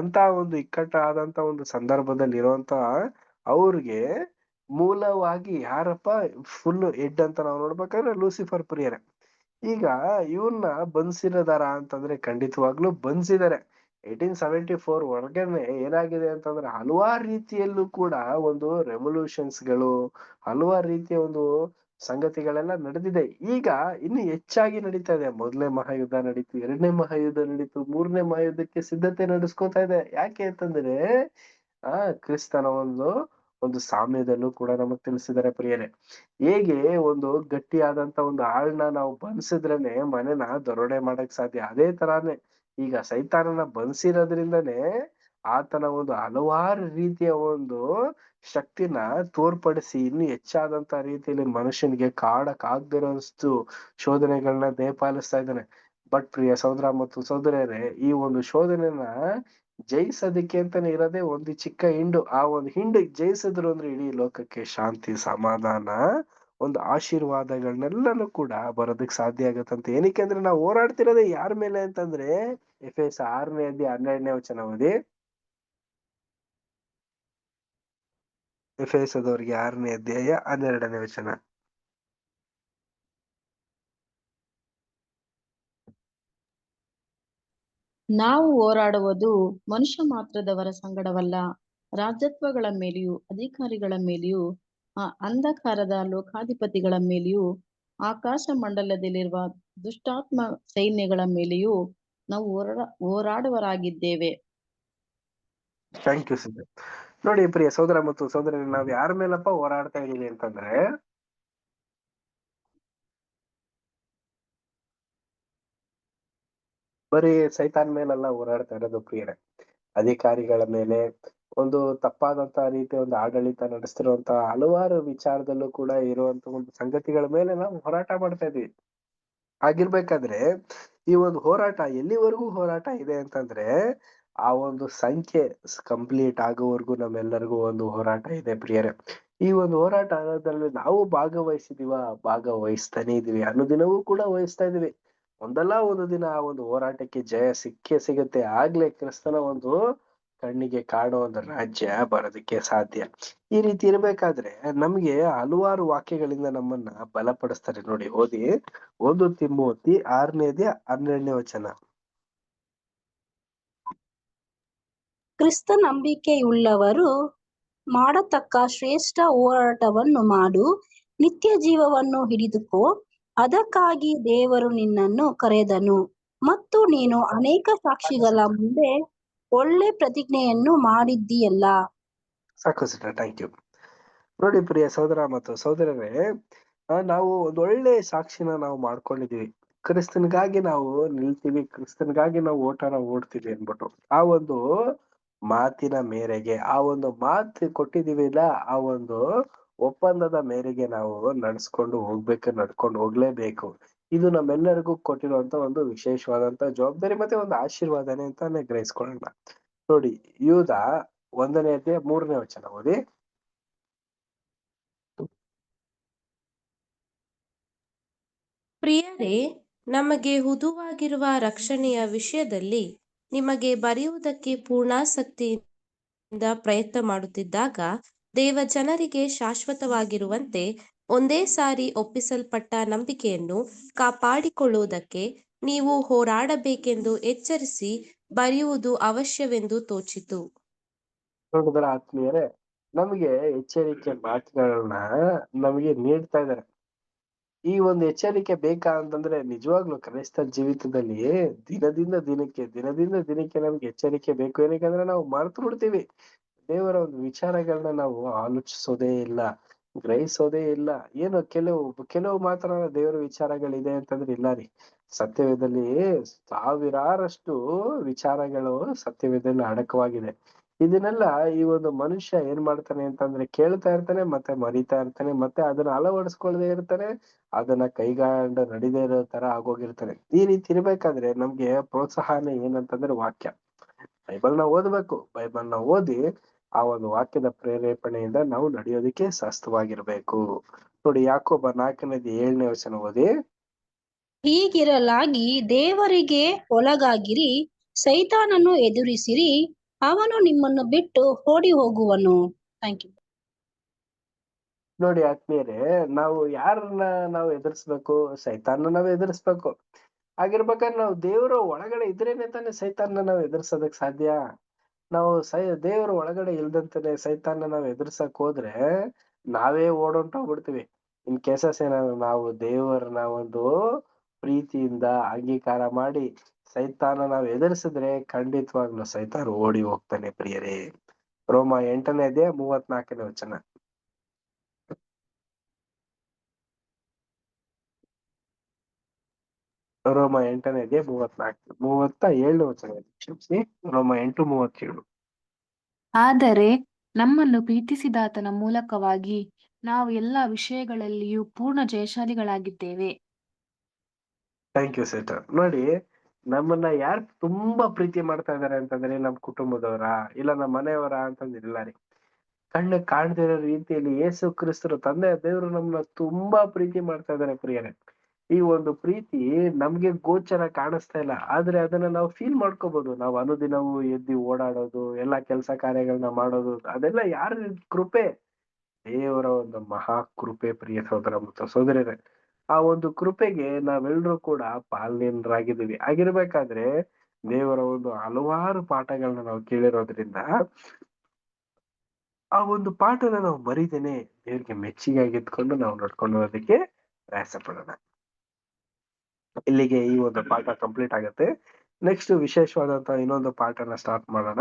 ಅಂತ ಒಂದು ಇಕ್ಕಟ್ಟಾದಂತ ಒಂದು ಸಂದರ್ಭದಲ್ಲಿ ಇರುವಂತ ಅವ್ರಿಗೆ ಮೂಲವಾಗಿ ಯಾರಪ್ಪ ಫುಲ್ ಹೆಡ್ ಅಂತ ನಾವು ನೋಡ್ಬೇಕಾದ್ರೆ ಲೂಸಿಫರ್ ಪ್ರಿಯರೇ. ಈಗ ಇವ್ರನ್ನ ಬಂಧಿಸಿದಾರ ಅಂತಂದ್ರೆ ಖಂಡಿತವಾಗ್ಲೂ ಬಂಧಿಸಿದ್ದಾರೆ. 1874 ಒಳಗನೆ ಏನಾಗಿದೆ ಅಂತಂದ್ರೆ ಹಲವಾರು ರೀತಿಯಲ್ಲೂ ಕೂಡ ಒಂದು ರೆವಲ್ಯೂಷನ್ಸ್ ಗಳು, ಹಲವಾರು ರೀತಿಯ ಒಂದು ಸಂಗತಿಗಳೆಲ್ಲ ನಡೆದಿದೆ. ಈಗ ಇನ್ನು ಹೆಚ್ಚಾಗಿ ನಡೀತಾ ಇದೆ. ಮೊದಲನೇ ಮಹಾಯುದ್ಧ ನಡೀತು, 2ನೇ ಮಹಾಯುದ್ಧ ನಡೀತು, 3ನೇ ಮಹಾಯುದ್ಧಕ್ಕೆ ಸಿದ್ಧತೆ ನಡೆಸ್ಕೊತಾ ಇದೆ. ಯಾಕೆ ಅಂತಂದ್ರೆ ಕ್ರಿಸ್ತನ ಒಂದು ಸಾಮ್ಯದಲ್ಲೂ ಕೂಡ ನಮಗ್ ತಿಳಿಸಿದ್ದಾರೆ ಪ್ರಿಯರೇ. ಹೇಗೆ ಒಂದು ಗಟ್ಟಿಯಾದಂತ ಒಂದು ಆಳ್ನ ನಾವು ಬಂಧಿಸಿದ್ರೇನೆ ಮನೆನ ದರೋಡೆ ಮಾಡಕ್ ಸಾಧ್ಯ, ಅದೇ ತರಾನೇ ಈಗ ಸೈತಾನನ ಬಂಧಿಸಿರೋದ್ರಿಂದನೇ ಆತನ ಒಂದು ಹಲವಾರು ರೀತಿಯ ಒಂದು ಶಕ್ತಿನ ತೋರ್ಪಡಿಸಿ ಇನ್ನು ಹೆಚ್ಚಾದಂತ ರೀತಿಯಲ್ಲಿ ಮನುಷ್ಯನಿಗೆ ಕಾಡಕ್ ಆಗದಿರೋಷ್ಟು ಶೋಧನೆಗಳನ್ನ ದಯಪಾಲಿಸ್ತಾ ಇದ್ದಾನೆ. ಬಟ್ ಪ್ರಿಯ ಸಹೋದರ ಮತ್ತು ಸಹೋದರರೇ, ಈ ಒಂದು ಶೋಧನೆನ ಜಯಿಸೋದಕ್ಕೆ ಅಂತಾನೆ ಇರೋದೇ ಒಂದು ಚಿಕ್ಕ ಹಿಂಡು. ಆ ಒಂದು ಹಿಂಡು ಜಯಿಸಿದ್ರು ಅಂದ್ರೆ ಇಡೀ ಲೋಕಕ್ಕೆ ಶಾಂತಿ, ಸಮಾಧಾನ, ಒಂದು ಆಶೀರ್ವಾದಗಳನ್ನೆಲ್ಲನೂ ಕೂಡ ಬರೋದಕ್ ಸಾಧ್ಯ ಆಗತ್ತಂತೆ. ಏನಕ್ಕೆ ಅಂದ್ರೆ ನಾವು ಹೋರಾಡ್ತಿರೋದೇ ಯಾರ ಮೇಲೆ ಅಂತಂದ್ರೆ ಎಫೆಸ 6ನೇ ಅಧ್ಯಾಯ 12ನೇ ವಚನ ಓದಿ. ಎಫೆಸದವರಿಗೆ 6ನೇ ಅಧ್ಯಾಯ 12ನೇ ವಚನ. ನಾವು ಹೋರಾಡುವುದು ಮನುಷ್ಯ ಮಾತ್ರದವರ ಸಂಗಡವಲ್ಲ, ರಾಜತ್ವಗಳ ಮೇಲೆಯೂ ಅಧಿಕಾರಿಗಳ ಮೇಲೆಯೂ ಅಂಧಕಾರದ ಲೋಕಾಧಿಪತಿಗಳ ಮೇಲೆಯೂ ಆಕಾಶ ಮಂಡಲದಲ್ಲಿರುವ ದುಷ್ಟಾತ್ಮ ಸೈನ್ಯಗಳ ಮೇಲೆಯೂ ನಾವು ಹೋರಾಡುವರಾಗಿದ್ದೇವೆ. Thank you sister. ನೋಡಿ ಪ್ರಿಯ ಸಹೋದರ ಮತ್ತು ಸಹೋದರಿ, ನಾವ್ ಯಾರ ಮೇಲಪ್ಪ ಹೋರಾಡ್ತಾ ಇದೀವಿ ಅಂತಂದ್ರೆ ಬರೀ ಸೈತಾನ್ ಮೇಲೆಲ್ಲ ಹೋರಾಡ್ತಾ ಇರೋದು ಪ್ರಿಯರೇ. ಅಧಿಕಾರಿಗಳ ಮೇಲೆ, ಒಂದು ತಪ್ಪಾದಂತ ರೀತಿಯ ಒಂದು ಆಡಳಿತ ನಡೆಸ್ತಿರುವಂತ ಹಲವಾರು ವಿಚಾರದಲ್ಲೂ ಕೂಡ ಇರುವಂತ ಒಂದು ಸಂಗತಿಗಳ ಮೇಲೆ ನಾವು ಹೋರಾಟ ಮಾಡ್ತಾ ಇದೀವಿ. ಆಗಿರ್ಬೇಕಾದ್ರೆ ಈ ಒಂದು ಹೋರಾಟ ಎಲ್ಲಿವರೆಗೂ ಹೋರಾಟ ಇದೆ ಅಂತಂದ್ರೆ ಆ ಒಂದು ಸಂಖ್ಯೆ ಕಂಪ್ಲೀಟ್ ಆಗೋವರೆಗೂ ನಮ್ಮೆಲ್ಲರಿಗೂ ಒಂದು ಹೋರಾಟ ಇದೆ ಪ್ರಿಯರೇ. ಈ ಒಂದು ಹೋರಾಟದಲ್ಲಿ ನಾವು ಭಾಗವಹಿಸ್ತಾನೆ ಇದೀವಿ, ಅನುದಿನವೂ ಕೂಡ ವಹಿಸ್ತಾ ಇದೀವಿ. ಒಂದಲ್ಲ ಒಂದು ದಿನ ಆ ಒಂದು ಹೋರಾಟಕ್ಕೆ ಜಯ ಸಿಕ್ಕೇ ಸಿಗತ್ತೆ. ಆಗ್ಲೇ ಕ್ರಿಸ್ತನ ಒಂದು ಕಣ್ಣಿಗೆ ಕಾಣೋ ಒಂದು ರಾಜ್ಯ ಬರೋದಕ್ಕೆ ಸಾಧ್ಯ. ಈ ರೀತಿ ಇರ್ಬೇಕಾದ್ರೆ ನಮ್ಗೆ ಹಲವಾರು ವಾಕ್ಯಗಳಿಂದ ನಮ್ಮನ್ನ ಬಲಪಡಿಸ್ತಾರೆ ನೋಡಿ. ಓದಿ 1 ತಿಮೋತಿ 6ನೇ ಅಧ್ಯಾಯ 12ನೇ ವಚನ. ಕ್ರಿಸ್ತ ನಂಬಿಕೆಯುಳ್ಳವರು ಮಾಡತಕ್ಕ ಶ್ರೇಷ್ಠ ಹೋರಾಟವನ್ನು ಮಾಡು, ನಿತ್ಯ ಜೀವವನ್ನು ಹಿಡಿದುಕೋ, ಅದಕ್ಕಾಗಿ ದೇವರು ನಿನ್ನನ್ನು ಕರೆದನು ಮತ್ತು ನೀನು ಅನೇಕ ಸಾಕ್ಷಿಗಳ ಮುಂದೆ ಒಳ್ಳೆ ಪ್ರತಿಜ್ಞೆಯನ್ನು ಮಾಡಿದ್ದೀಯಲ್ಲ. ಸಾಕು ಸಿಸ್ಟರ್, ಥ್ಯಾಂಕ್ ಯು. ನೋಡಿ ಪ್ರಿಯ ಸಹೋದರ ಮತ್ತು ಸಹೋದರರೇ, ನಾವು ಒಂದು ಒಳ್ಳೆ ಸಾಕ್ಷಿನ ನಾವು ಮಾಡ್ಕೊಂಡಿದೀವಿ. ಕ್ರಿಸ್ತನಿಗಾಗಿ ನಾವು ನಿಲ್ತೀವಿ, ಕ್ರಿಸ್ತನಿಗಾಗಿ ನಾವು ಓಟನ ಓಡ್ತೀವಿ ಅನ್ಬಿಟ್ಟು ಆ ಒಂದು ಮಾತಿನ ಮೇರೆಗೆ, ಆ ಒಂದು ಮಾತು ಕೊಟ್ಟಿದೀವಿಲ್ಲ, ಆ ಒಂದು ಒಪ್ಪಂದದ ಮೇರೆಗೆ ನಾವು ನಡ್ಕೊಂಡು ಹೋಗ್ಲೇಬೇಕು. ಇದು ನಮ್ಮೆಲ್ಲರಿಗೂ ಕೊಟ್ಟಿರುವಂತ ಒಂದು ವಿಶೇಷವಾದಂತ ಜವಾಬ್ದಾರಿ ಮತ್ತೆ ಒಂದು ಆಶೀರ್ವಾದನೆ ಅಂತಾನೆ ಗ್ರಹಿಸ್ಕೊಳ್ಳೋಣ. ನೋಡಿ ಯೂದ 1ನೇ ಅಧ್ಯಾಯ 3ನೇ ವಚನ ಓದಿ. ಪ್ರಿಯರೇ, ನಮಗೆ ಹುದುವಾಗಿರುವ ರಕ್ಷಣೆಯ ವಿಷಯದಲ್ಲಿ ನಿಮಗೆ ಬರೆಯುವುದಕ್ಕೆ ಪೂರ್ಣಾಸಕ್ತಿಯಿಂದ ಪ್ರಯತ್ನ ಮಾಡುತ್ತಿದ್ದಾಗ, ದೇವಜನರಿಗೆ ಶಾಶ್ವತವಾಗಿರುವಂತೆ ಒಂದೇ ಸಾರಿ ಒಪ್ಪಿಸಲ್ಪಟ್ಟ ನಂಬಿಕೆಯನ್ನು ಕಾಪಾಡಿಕೊಳ್ಳುವುದಕ್ಕೆ ನೀವು ಹೋರಾಡಬೇಕೆಂದು ಎಚ್ಚರಿಸಿ ಬರೆಯುವುದು ಅವಶ್ಯವೆಂದು ತೋಚಿತು. ನೋಡಿದ್ರ ಆತ್ಮೀಯರೇ, ನಮಗೆ ಎಚ್ಚರಿಕೆ ಮಾತುಗಳನ್ನ ನಮಗೆ ನೀಡ್ತಾ ಇದ್ದಾರೆ. ಈ ಒಂದು ಎಚ್ಚರಿಕೆ ಬೇಕಾ ಅಂತಂದ್ರೆ ನಿಜವಾಗ್ಲೂ ಕ್ರೈಸ್ತ ಜೀವಿತದಲ್ಲಿ ದಿನದಿಂದ ದಿನಕ್ಕೆ ನಮ್ಗೆ ಎಚ್ಚರಿಕೆ ಬೇಕು. ಏನಕ್ಕಂದ್ರೆ ನಾವು ಮರ್ತು ಬಿಡ್ತೀವಿ. ದೇವರ ಒಂದು ವಿಚಾರಗಳನ್ನ ನಾವು ಆಲೋಚಿಸೋದೇ ಇಲ್ಲ, ಗ್ರಹಿಸೋದೇ ಇಲ್ಲ. ಏನು ಕೆಲವು ಮಾತ್ರ ದೇವರ ವಿಚಾರಗಳಿದೆ ಅಂತಂದ್ರೆ ಇಲ್ಲ ರೀ. ಸತ್ಯವೇದದಲ್ಲಿ ಸಾವಿರಾರಷ್ಟು ವಿಚಾರಗಳು ಸತ್ಯವೇದದಲ್ಲಿ ಅಡಕವಾಗಿದೆ. ಇದನ್ನೆಲ್ಲ ಈ ಒಂದು ಮನುಷ್ಯ ಏನ್ ಮಾಡ್ತಾನೆ ಅಂತಂದ್ರೆ ಕೇಳ್ತಾ ಇರ್ತಾನೆ, ಮತ್ತೆ ಮರಿತಾ ಇರ್ತಾನೆ, ಮತ್ತೆ ಅದನ್ನ ಅಳವಡಿಸ್ಕೊಳ್ದೇ ಇರ್ತಾನೆ, ಅದನ್ನ ಕೈಗಾಂಡ ನಡಿದೇ ಇರೋ ತರ ಆಗೋಗಿರ್ತಾನೆ. ಈ ರೀತಿ ಇರ್ಬೇಕಾದ್ರೆ ನಮ್ಗೆ ಪ್ರೋತ್ಸಾಹನೆ ಏನಂತಂದ್ರೆ ವಾಕ್ಯ. ಬೈಬಲ್ನ ಓದ್ಬೇಕು. ಬೈಬಲ್ನ ಓದಿ ಆ ಒಂದು ವಾಕ್ಯದ ಪ್ರೇರೇಪಣೆಯಿಂದ ನಾವು ನಡೆಯೋದಕ್ಕೆ ಸಸ್ತವಾಗಿರ್ಬೇಕು. ನೋಡಿ ಯಾಕೋಬ 4ನೇ ಅಧ್ಯಾಯ 7ನೇ ವಚನ ಓದಿ. ಹೀಗಿರಲಾಗಿ ದೇವರಿಗೆ ಒಳಗಾಗಿರಿ, ಸೈತಾನನ್ನು ಎದುರಿಸಿರಿ, ಅವನು ನಿಮ್ಮನ್ನು ಬಿಟ್ಟು ಓಡಿ ಹೋಗುವನು. Thank you. ನೋಡಿ ಆತ್ಮೀಯರೇ, ನಾವು ಯಾರನ್ನ ನಾವು ಎದುರಿಸ್ಬೇಕು? ಸೈತಾನ್ನ ನಾವು ಎದುರಿಸ್ಬೇಕು. ಹಾಗಿರ್ಬೇಕಾದ್ರೆ ನಾವು ದೇವರ ಒಳಗಡೆ ಇದ್ರೇನೆ ತಾನೇ ಸೈತಾನ್ನ ನಾವು ಎದುರ್ಸೋದಕ್ ಸಾಧ್ಯ. ನಾವು ದೇವರ ಒಳಗಡೆ ಇಲ್ದಂತಾನೆ ಸೈತಾನ್ನ ನಾವು ಎದುರ್ಸಕ್ ಹೋದ್ರೆ ನಾವೇ ಓಡೊಂಟೋಗ್ಬಿಡ್ತೀವಿ. ಇನ್ ಕೇಸಸ್ ಏನಾದ್ರು ನಾವು ದೇವರನ್ನ ಒಂದು ಪ್ರೀತಿಯಿಂದ ಅಂಗೀಕಾರ ಮಾಡಿ ಸೈತಾನ ನಾವು ಎದುರಿಸಿದ್ರೆ ಖಂಡಿತವಾಗ್ಲೂ ಸೈತಾನ್ ಓಡಿ ಹೋಗ್ತಾನೆ ಪ್ರಿಯರೇ. ರೋಮ 8ನೇ ಅಧ್ಯಾಯ 34ನೇ ವಚನ. ರೋಮ 8ನೇ ಅಧ್ಯಾಯ 37ನೇ ವಚನ. ಕ್ಷಮಿಸಿ, ರೋಮ 8:37. ಆದರೆ ನಮ್ಮನ್ನು ಪ್ರೀತಿಸಿದಾತನ ಮೂಲಕವಾಗಿ ನಾವು ಎಲ್ಲಾ ವಿಷಯಗಳಲ್ಲಿಯೂ ಪೂರ್ಣ ಜಯಶಾಲಿಗಳಾಗಿದ್ದೇವೆ. Thank you sister. ನೋಡಿ, ನಮ್ಮನ್ನ ಯಾರು ತುಂಬಾ ಪ್ರೀತಿ ಮಾಡ್ತಾ ಇದಾರೆ ಅಂತಂದ್ರೆ ನಮ್ ಕುಟುಂಬದವರ, ಇಲ್ಲ ನಮ್ಮ ಮನೆಯವರ ಅಂತಂದಿಲ್ಲ ರೀ. ಕಣ್ಣು ಕಾಣ್ದಿರೋ ರೀತಿಯಲ್ಲಿ ಯೇಸು ಕ್ರಿಸ್ತರು ತಂದೆ ದೇವರು ನಮ್ಮನ್ನ ತುಂಬಾ ಪ್ರೀತಿ ಮಾಡ್ತಾ ಇದಾರೆ ಪ್ರಿಯರೇ. ಈ ಒಂದು ಪ್ರೀತಿ ನಮ್ಗೆ ಗೋಚರ ಕಾಣಿಸ್ತಾ ಇಲ್ಲ, ಆದ್ರೆ ಅದನ್ನ ನಾವು ಫೀಲ್ ಮಾಡ್ಕೋಬಹುದು. ನಾವು ಅನುದಿನವೂ ಎದ್ದು ಓಡಾಡೋದು, ಎಲ್ಲಾ ಕೆಲಸ ಕಾರ್ಯಗಳನ್ನ ಮಾಡೋದು, ಅದೆಲ್ಲ ಯಾರ ಕೃಪೆ? ದೇವರ ಒಂದು ಮಹಾ ಕೃಪೆ ಪ್ರಿಯ ಸಹೋದರ ಮತ್ತು ಸಹೋದರರೇ. ಆ ಒಂದು ಕೃಪೆಗೆ ನಾವೆಲ್ಲರೂ ಕೂಡ ಪಾಲ್ಯರಾಗಿದ್ದೀವಿ. ಆಗಿರ್ಬೇಕಾದ್ರೆ ದೇವರ ಒಂದು ಹಲವಾರು ಪಾಠಗಳನ್ನ ನಾವು ಕೇಳಿರೋದ್ರಿಂದ ಆ ಒಂದು ಪಾಠನ ನಾವು ಮರಿದೇನೆ ದೇವ್ರಿಗೆ ಮೆಚ್ಚಿಗೆಯಾಗಿದ್ಕೊಂಡು ನಾವು ನಡ್ಕೊಂಡು ಹೋಗೋದಕ್ಕೆ ಪ್ರಯಾಸ ಪಡೋಣ. ಇಲ್ಲಿಗೆ ಈ ಒಂದು ಪಾಠ ಕಂಪ್ಲೀಟ್ ಆಗುತ್ತೆ. ನೆಕ್ಸ್ಟ್ ವಿಶೇಷವಾದಂತಹ ಇನ್ನೊಂದು ಪಾಠನ ಸ್ಟಾರ್ಟ್ ಮಾಡೋಣ.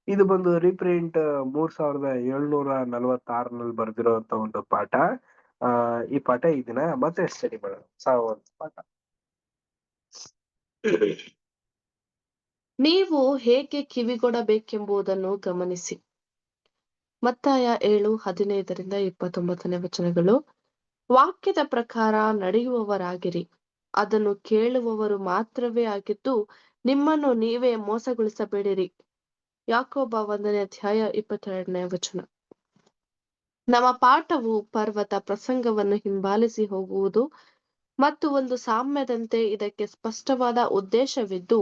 ಇದು ಬಂದು ರೀಪ್ರಿಂಟ್ 3746ನಲ್ಲಿ ಬರ್ದಿರೋಂತ ಒಂದು ಪಾಠ. ಈ ಪಾಠ ಈ ದಿನ ಮತ್ತೆ ಸ್ಟಡಿ ಮಾಡೋಣ. ಪಾಠ. ನೀವು ಹೇಗೆ ಕಿವಿಗೊಡಬೇಕೆಂಬುದನ್ನು ಗಮನಿಸಿ. ಮತ್ತಾಯ 7:15-29 ವಚನಗಳು. ವಾಕ್ಯದ ಪ್ರಕಾರ ನಡೆಯುವವರಾಗಿರಿ, ಅದನ್ನು ಕೇಳುವವರು ಮಾತ್ರವೇ ಆಗಿದ್ದು ನಿಮ್ಮನ್ನು ನೀವೇ ಮೋಸಗೊಳಿಸಬೇಡಿರಿ. ಯಾಕೋಬ 1ನೇ ಅಧ್ಯಾಯ 22ನೇ ವಚನ. ನಮ್ಮ ಪಾಠವು ಪರ್ವತ ಪ್ರಸಂಗವನ್ನು ಹಿಂಬಾಲಿಸಿ ಹೋಗುವುದು ಮತ್ತು ಒಂದು ಸಾಮ್ಯದಂತೆ ಇದಕ್ಕೆ ಸ್ಪಷ್ಟವಾದ ಉದ್ದೇಶವಿದ್ದು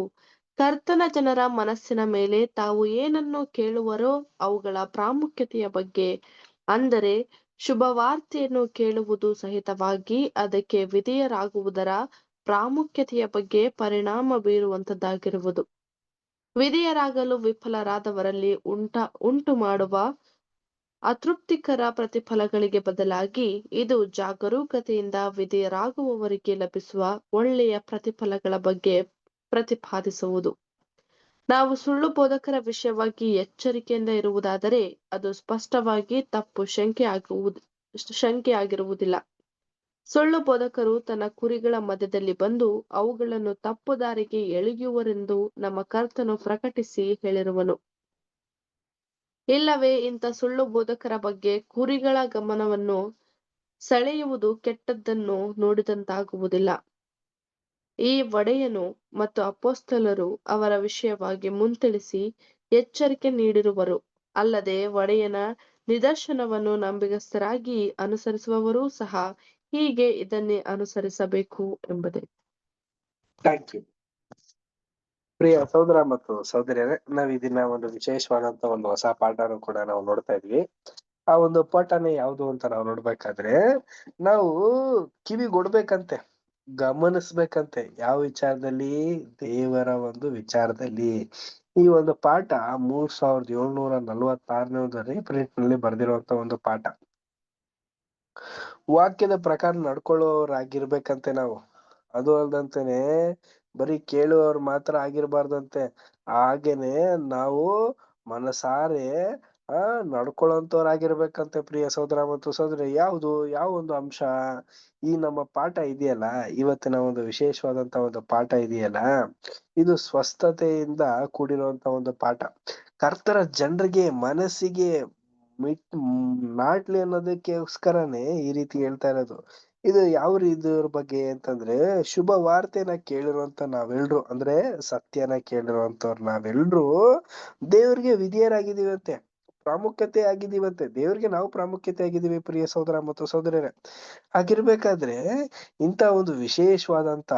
ಕರ್ತನ ಜನರ ಮನಸ್ಸಿನ ಮೇಲೆ ತಾವು ಏನನ್ನು ಕೇಳುವರೋ ಅವುಗಳ ಪ್ರಾಮುಖ್ಯತೆಯ ಬಗ್ಗೆ, ಅಂದರೆ ಶುಭವಾರ್ತೆಯನ್ನು ಕೇಳುವುದು ಸಹಿತವಾಗಿ ಅದಕ್ಕೆ ವಿಧೇಯರಾಗುವುದರ ಪ್ರಾಮುಖ್ಯತೆಯ ಬಗ್ಗೆ ಪರಿಣಾಮ ಬೀರುವಂತದ್ದಾಗಿರುವುದು. ವಿಧೇಯರಾಗಲು ವಿಫಲರಾದವರಲ್ಲಿ ಉಂಟು ಮಾಡುವ ಅತೃಪ್ತಿಕರ ಪ್ರತಿಫಲಗಳಿಗೆ ಬದಲಾಗಿ ಇದು ಜಾಗರೂಕತೆಯಿಂದ ವಿಧೇಯರಾಗುವವರಿಗೆ ಲಭಿಸುವ ಒಳ್ಳೆಯ ಪ್ರತಿಫಲಗಳ ಬಗ್ಗೆ ಪ್ರತಿಪಾದಿಸುವುದು. ನಾವು ಸುಳ್ಳು ಬೋಧಕರ ವಿಷಯವಾಗಿ ಎಚ್ಚರಿಕೆಯಿಂದ ಇರುವುದಾದರೆ ಅದು ಸ್ಪಷ್ಟವಾಗಿ ತಪ್ಪು ಶಂಕೆಯಾಗಿರುವುದಿಲ್ಲ. ಸುಳ್ಳು ಬೋಧಕರು ತನ್ನ ಕುರಿಗಳ ಮಧ್ಯದಲ್ಲಿ ಬಂದು ಅವುಗಳನ್ನು ತಪ್ಪು ದಾರಿಗೆ ಎಳೆಯುವರೆಂದು ನಮ್ಮ ಕರ್ತನು ಪ್ರಕಟಿಸಿ ಹೇಳಿರುವನು. ಇಲ್ಲವೇ ಇಂಥ ಸುಳ್ಳು ಬೋಧಕರ ಬಗ್ಗೆ ಕುರಿಗಳ ಗಮನವನ್ನು ಸೆಳೆಯುವುದು ಕೆಟ್ಟದ್ದನ್ನು ನೋಡಿದಂತಾಗುವುದಿಲ್ಲ. ಈ ಒಡೆಯನು ಮತ್ತು ಅಪೊಸ್ತಲರು ಅವರ ವಿಷಯವಾಗಿ ಮುಂತಿಳಿಸಿ ಎಚ್ಚರಿಕೆ ನೀಡಿರುವರು. ಅಲ್ಲದೆ ಒಡೆಯನ ನಿದರ್ಶನವನ್ನು ನಂಬಿಗಸ್ತರಾಗಿ ಅನುಸರಿಸುವವರೂ ಸಹ ಹೀಗೆ ಇದನ್ನೇ ಅನುಸರಿಸಬೇಕು ಎಂಬುದೇ. Thank you. ಪ್ರಿಯ ಸಹೋದರ ಮತ್ತು ಸಹೋದರಿಯರೇ, ನಾವ್ ಇದನ್ನ ಒಂದು ವಿಶೇಷವಾದಂತ ಒಂದು ಹೊಸ ಪಾಠನೂ ಕೂಡ ನಾವು ನೋಡ್ತಾ ಇದ್ವಿ. ಆ ಒಂದು ಪಾಠನೇ ಯಾವುದು ಅಂತ ನಾವು ನೋಡ್ಬೇಕಾದ್ರೆ, ನಾವು ಕಿವಿಗೊಡ್ಬೇಕಂತೆ, ಗಮನಿಸ್ಬೇಕಂತೆ. ಯಾವ ವಿಚಾರದಲ್ಲಿ? ದೇವರ ಒಂದು ವಿಚಾರದಲ್ಲಿ. ಈ ಒಂದು ಪಾಠ 3746ನೇ ಪ್ರಿಂಟ್ ನಲ್ಲಿ ಬರ್ದಿರುವಂತ ಒಂದು ಪಾಠ. ವಾಕ್ಯದ ಪ್ರಕಾರ ನಡ್ಕೊಳ್ಳೋರಾಗಿರ್ಬೇಕಂತೆ ನಾವು. ಅದು ಅಲ್ದಂತೆನೆ ಬರೀ ಕೇಳುವವ್ರು ಮಾತ್ರ ಆಗಿರ್ಬಾರ್ದಂತೆ. ಹಾಗೇನೆ ನಾವು ಮನಸಾರೆ ನಡ್ಕೊಳ್ಳೋಂಥವ್ರಾಗಿರ್ಬೇಕಂತೆ. ಪ್ರಿಯ ಸಹೋದರ ಮತ್ತು ಸಹೋದರಿ, ಯಾವ ಒಂದು ಅಂಶ ಈ ನಮ್ಮ ಪಾಠ ಇದೆಯಲ್ಲ, ಇವತ್ತಿನ ಒಂದು ವಿಶೇಷವಾದಂತ ಒಂದು ಪಾಠ ಇದೆಯಲ್ಲ, ಇದು ಸ್ವಸ್ಥತೆಯಿಂದ ಕೂಡಿರುವಂತ ಒಂದು ಪಾಠ. ಕರ್ತರ ಜನರಿಗೆ ಮನಸ್ಸಿಗೆ ನಾಟ್ಲಿ ಅನ್ನೋದಕ್ಕೋಸ್ಕರನೇ ಈ ರೀತಿ ಹೇಳ್ತಾ ಇರೋದು. ಇದು ಇದ್ರ ಬಗ್ಗೆ ಅಂತಂದ್ರೆ, ಶುಭ ವಾರ್ತೆನ ಕೇಳಿರುವಂತ ನಾವೆಲ್ರು, ಅಂದ್ರೆ ಸತ್ಯನ ಕೇಳಿರುವಂತವ್ರು ನಾವೆಲ್ರು ದೇವ್ರಿಗೆ ವಿಧೇಯರಾಗಿದ್ದೀವಂತೆ, ಪ್ರಾಮುಖ್ಯತೆ ಆಗಿದ್ದೀವಂತೆ. ದೇವ್ರಿಗೆ ನಾವು ಪ್ರಾಮುಖ್ಯತೆ ಆಗಿದ್ದೀವಿ ಪ್ರಿಯ ಸಹೋದರ ಮತ್ತು ಸಹೋದರರೇ. ಹಾಗಿರ್ಬೇಕಾದ್ರೆ ಇಂಥ ಒಂದು ವಿಶೇಷವಾದಂತ